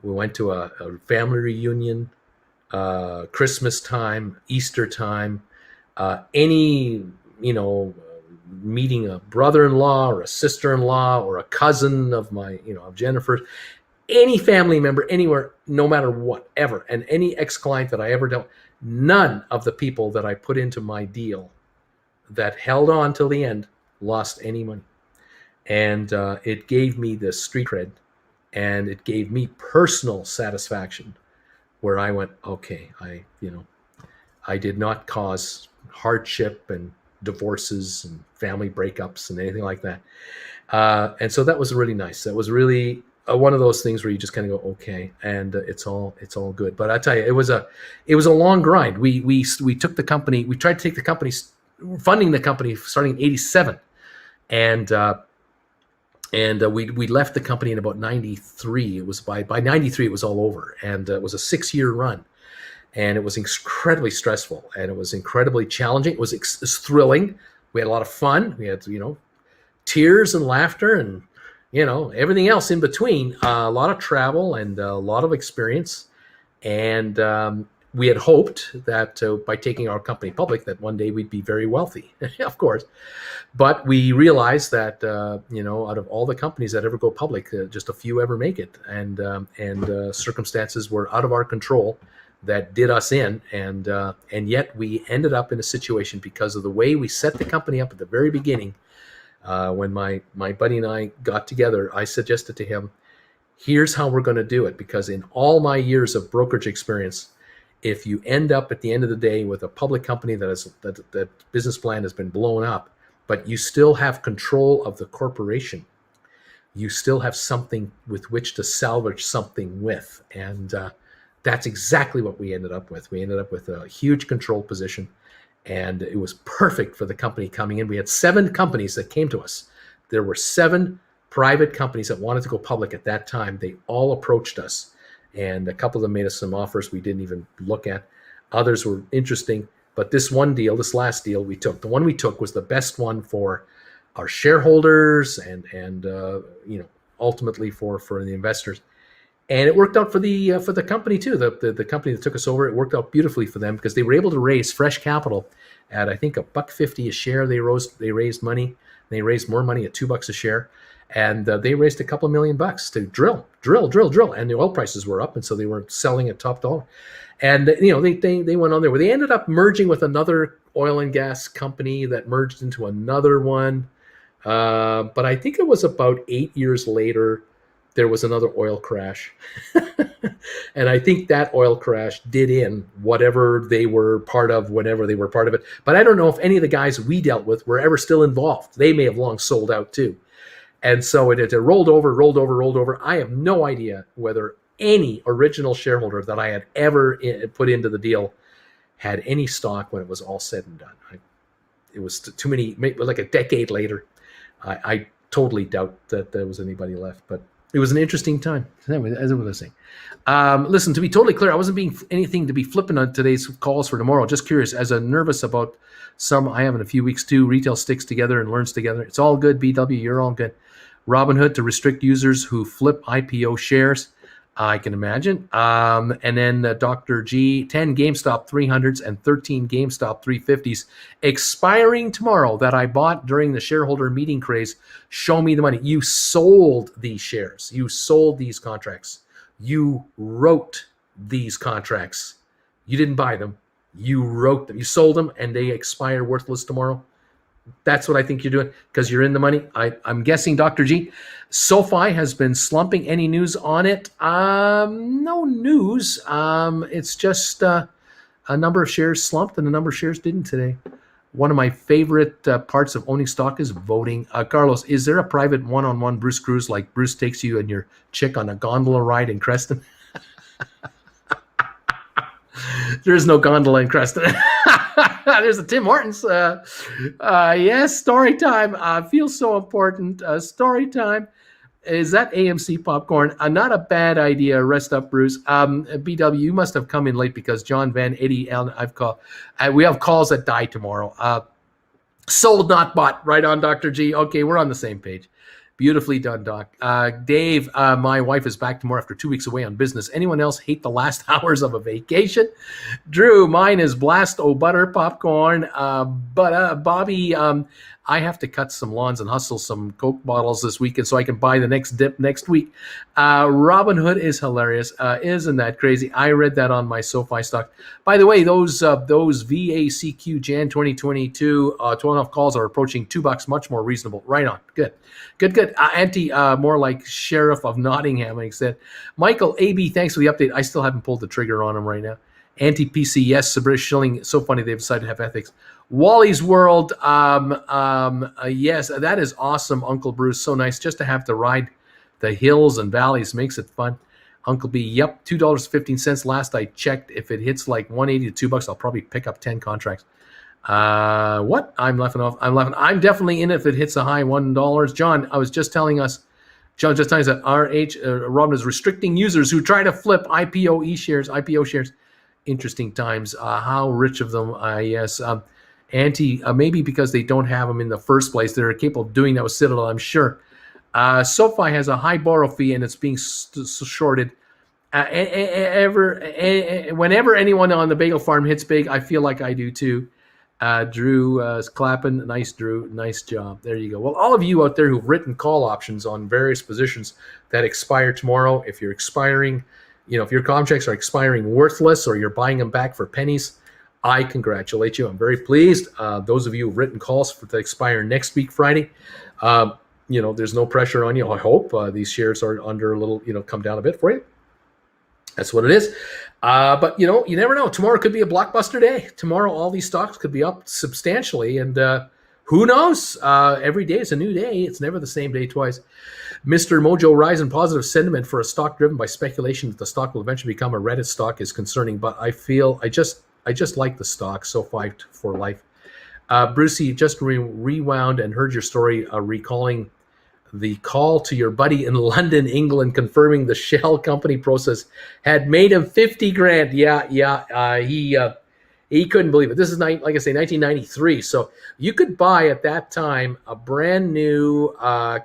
we went to a family reunion, Christmas time, Easter time, any, meeting a brother-in-law or a sister-in-law or a cousin of of Jennifer's, any family member anywhere, no matter what, ever, and any ex-client that I ever dealt, none of the people that I put into my deal that held on till the end lost any money. And it gave me this street cred, and it gave me personal satisfaction, where I went, okay, I did not cause hardship and divorces and family breakups and anything like that. And so that was really nice. That was really one of those things where you just kind of go, okay, and it's all good. But I tell you, it was a long grind. We took the company, we tried to take the company, funding the company starting in '87, and we left the company in about '93. It was by '93 it was all over, and it was a 6-year run, and it was incredibly stressful, and it was incredibly challenging. It was thrilling. We had a lot of fun. We had tears and laughter and everything else in between. A lot of travel and a lot of experience, and we had hoped that by taking our company public, that one day we'd be very wealthy, of course. But we realized that out of all the companies that ever go public, just a few ever make it, and circumstances were out of our control that did us in, and yet we ended up in a situation because of the way we set the company up at the very beginning. When my buddy and I got together, I suggested to him, here's how we're going to do it, because in all my years of brokerage experience, if you end up at the end of the day with a public company that business plan has been blown up, but you still have control of the corporation, you still have something with which to salvage something with. And that's exactly what we ended up with. We ended up with a huge control position, and it was perfect for the company coming in. We had 7 companies that came to us. There were 7 private companies that wanted to go public at that time. They all approached us, and a couple of them made us some offers we didn't even look at. Others were interesting, but this one deal, this last deal we took, the one we took was the best one for our shareholders and ultimately for the investors. And it worked out for the company too. The company that took us over, it worked out beautifully for them because they were able to raise fresh capital at I think $1.50 a share. They raised money. They raised more money at $2 a share, and they raised a couple of $1 million to drill, and the oil prices were up, and so they were selling at top dollar. And they went on there. Well, they ended up merging with another oil and gas company that merged into another one. But I think it was about 8 years later, there was another oil crash. And I think that oil crash did in whatever they were part of, whenever they were part of it. But I don't know if any of the guys we dealt with were ever still involved. They may have long sold out too. And so it rolled over. I have no idea whether any original shareholder that I had ever put into the deal had any stock when it was all said and done. It was too many, like a decade later. I totally doubt that there was anybody left, but it was an interesting time. Anyway, as I was saying. Listen, to be totally clear, I wasn't being anything to be flippant on today's calls for tomorrow. Just curious, as a nervous about some I have in a few weeks too. Retail sticks together and learns together. It's all good, BW, you're all good. Robinhood to restrict users who flip IPO shares. I can imagine. And then Dr. G, 10 GameStop 300s and 13 GameStop 350s expiring tomorrow that I bought during the shareholder meeting craze. Show me the money. You sold these shares. You sold these contracts. You wrote these contracts. You didn't buy them. You wrote them. You sold them, and they expire worthless tomorrow. That's what I think you're doing because you're in the money. I'm guessing, Dr. G. SoFi has been slumping. Any news on it? No news. It's just a number of shares slumped and a number of shares didn't today. One of my favorite parts of owning stock is voting. Carlos, is there a private one-on-one Bruce Cruise like Bruce takes you and your chick on a gondola ride in Creston? There is no gondola in Creston. There's a Tim Hortons. Yes, story time. Feels so important. Story time. Is that AMC popcorn? Not a bad idea. Rest up, Bruce. BW, you must have come in late because John Van Eddie Allen, I've called. We have calls that die tomorrow. Sold, not bought. Right on, Dr. G. Okay, we're on the same page. Beautifully done, Doc. Dave, my wife is back tomorrow after 2 weeks away on business. Anyone else hate the last hours of a vacation? Drew, mine is blast butter popcorn. But Bobby, I have to cut some lawns and hustle some Coke bottles this weekend so I can buy the next dip next week. Robinhood is hilarious. Isn't that crazy? I read that on my SoFi stock. By the way, those VACQ Jan 2022 12.5 calls are approaching $2, much more reasonable. Right on. Good. More like Sheriff of Nottingham, like I said. Michael, AB, thanks for the update. I still haven't pulled the trigger on him right now. Anti-PC, yes. British shilling, so funny they've decided to have ethics. Wally's World, yes, that is awesome, Uncle Bruce. So nice just to have to ride the hills and valleys. Makes it fun. Uncle B, yep, $2.15 last I checked. If it hits like $1.80 to $2, I'll probably pick up 10 contracts. What? I'm laughing. I'm definitely in it if it hits a high $1. John, I was just telling us, that Robin is restricting users who try to flip IPO shares. Interesting times. How rich of them? Yes. Maybe because they don't have them in the first place. They're capable of doing that with Citadel, I'm sure. SoFi has a high borrow fee and it's being shorted. Whenever anyone on the bagel farm hits big, I feel like I do too. Drew is clapping. Nice, Drew. Nice job. There you go. Well, all of you out there who've written call options on various positions that expire tomorrow, if you're expiring, if your contracts are expiring worthless or you're buying them back for pennies, I congratulate you. I'm very pleased. Those of you who've written calls to expire next week, Friday, there's no pressure on you. I hope these shares are under a little, come down a bit for you. That's what it is. But, you never know. Tomorrow could be a blockbuster day. Tomorrow, all these stocks could be up substantially. And who knows? Every day is a new day. It's never the same day twice. Mr. Mojo rise in positive sentiment for a stock driven by speculation that the stock will eventually become a Reddit stock is concerning. But I feel I just like the stock. SoFi for life. Brucey, just rewound and heard your story recalling the call to your buddy in London, England, confirming the shell company process had made him 50 grand. He couldn't believe it. This is, like I say, 1993. So you could buy at that time a brand new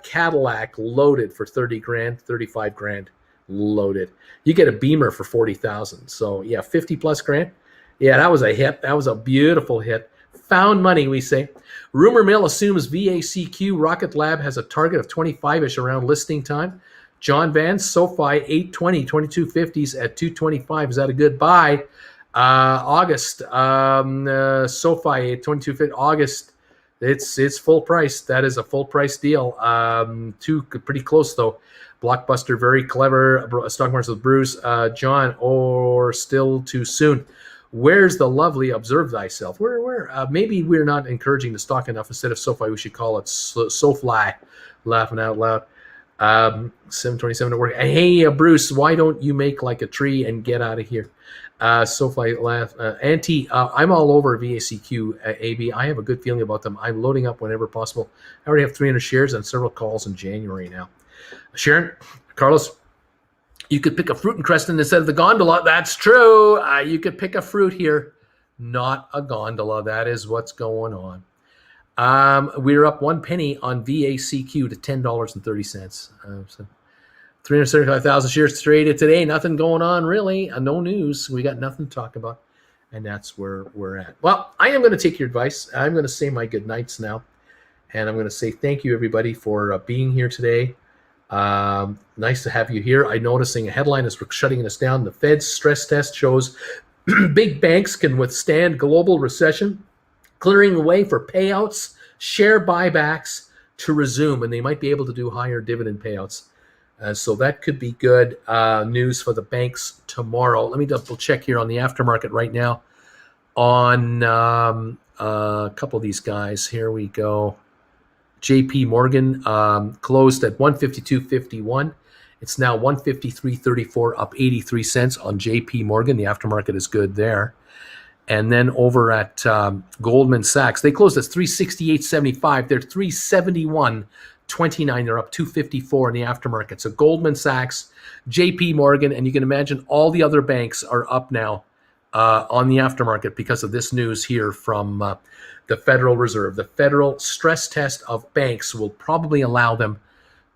Cadillac loaded for 30 grand, 35 grand loaded. You get a Beamer for 40,000. So yeah, 50 plus grand. Yeah, that was a hit. That was a beautiful hit. found money, we say. Rumor mill assumes VACQ Rocket Lab has a target of 25-ish around listing time. John Vance, SoFi, 820, 2250s at 225. Is that a good buy? August, SoFi, 2250, August. It's full price. That is a full price deal. Pretty close though. Blockbuster, very clever. Stock markets with Bruce. John, or still too soon. Where's the lovely observe thyself? Maybe we're not encouraging the stock enough. Instead of SoFi, we should call it SoFly. Laughing out loud. 727 to work. Hey, Bruce, why don't you make like a tree and get out of here? SoFi laugh. I'm all over VACQ, AB. I have a good feeling about them. I'm loading up whenever possible. I already have 300 shares and several calls in January now. Sharon, Carlos, you could pick a fruit in Creston instead of the gondola. That's true. You could pick a fruit here, not a gondola. That is what's going on. We're up 1 penny on VACQ to $10.30. So 375,000 shares traded today. Nothing going on really. No news. We got nothing to talk about. And that's where we're at. Well, I am going to take your advice. I'm going to say my good nights now. And I'm going to say thank you, everybody, for being here today. Nice to have you here. I'm noticing a headline is shutting us down. The Fed's stress test shows big banks can withstand global recession, clearing the way for payouts, share buybacks to resume, and they might be able to do higher dividend payouts. So that could be good news for the banks tomorrow. Let me double check here on the aftermarket right now on a couple of these guys. Here we go. JP Morgan closed at 152.51. It's now 153.34, up 83 cents on JP Morgan. The aftermarket is good there. And then over at Goldman Sachs, they closed at 368.75. They're 371.29. They're up 254 in the aftermarket. So Goldman Sachs, JP Morgan, and you can imagine all the other banks are up now on the aftermarket because of this news here from the Federal Reserve. The federal stress test of banks will probably allow them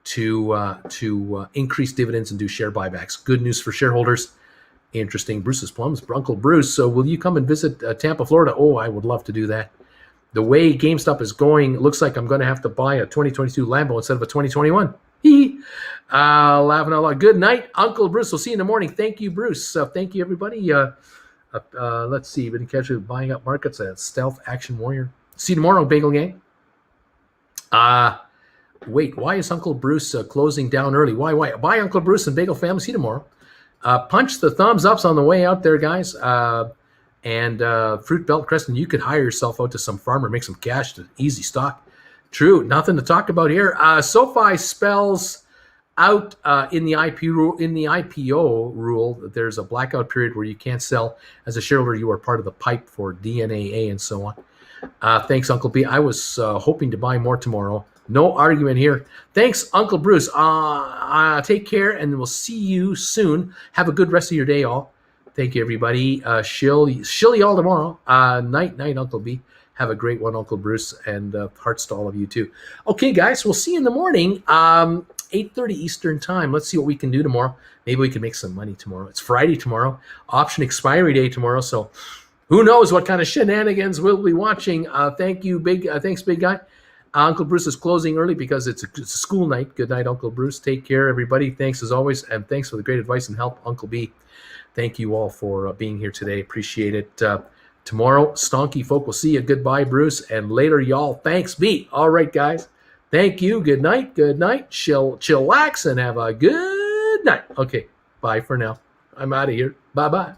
to increase dividends and do share buybacks. Good news for shareholders. Interesting. Bruce's Plums, Uncle Bruce. So will you come and visit Tampa, Florida? Oh, I would love to do that. The way GameStop is going, it looks like I'm going to have to buy a 2022 Lambo instead of a 2021. Laughing out loud. Good night, Uncle Bruce. We'll see you in the morning. Thank you, Bruce. Thank you, everybody. Let's see. Been catch you buying up markets at Stealth Action Warrior. See you tomorrow, Bagel Gang. Wait, why is Uncle Bruce closing down early? Why? Bye, Uncle Bruce and Bagel Family. See you tomorrow. Punch the thumbs ups on the way out there, guys. And Fruit Belt Creston, you could hire yourself out to some farmer, make some cash to easy stock. True, nothing to talk about here. SoFi spells out in the IPO rule that there's a blackout period where you can't sell. As a shareholder, you are part of the pipe for DNAA and so on. Thanks, Uncle B. I was hoping to buy more tomorrow. No argument here. Thanks, Uncle Bruce. Take care, and we'll see you soon. Have a good rest of your day, all. Thank you, everybody. Shill y'all tomorrow. Night, Uncle B. Have a great one, Uncle Bruce, and hearts to all of you, too. Okay, guys, we'll see you in the morning, 8:30 Eastern Time. Let's see what we can do tomorrow. Maybe we can make some money tomorrow. It's Friday tomorrow. Option expiry day tomorrow, so who knows what kind of shenanigans we'll be watching. Thank you, thanks, big guy. Uncle Bruce is closing early because it's a school night. Good night, Uncle Bruce. Take care, everybody. Thanks as always, and thanks for the great advice and help, Uncle B. Thank you all for being here today. Appreciate it. Tomorrow, stonky folk, we'll see you. Goodbye, Bruce, and later, y'all. Thanks, B. All right, guys. Thank you. Good night. Chillax, and have a good night. Okay, bye for now. I'm out of here. Bye-bye.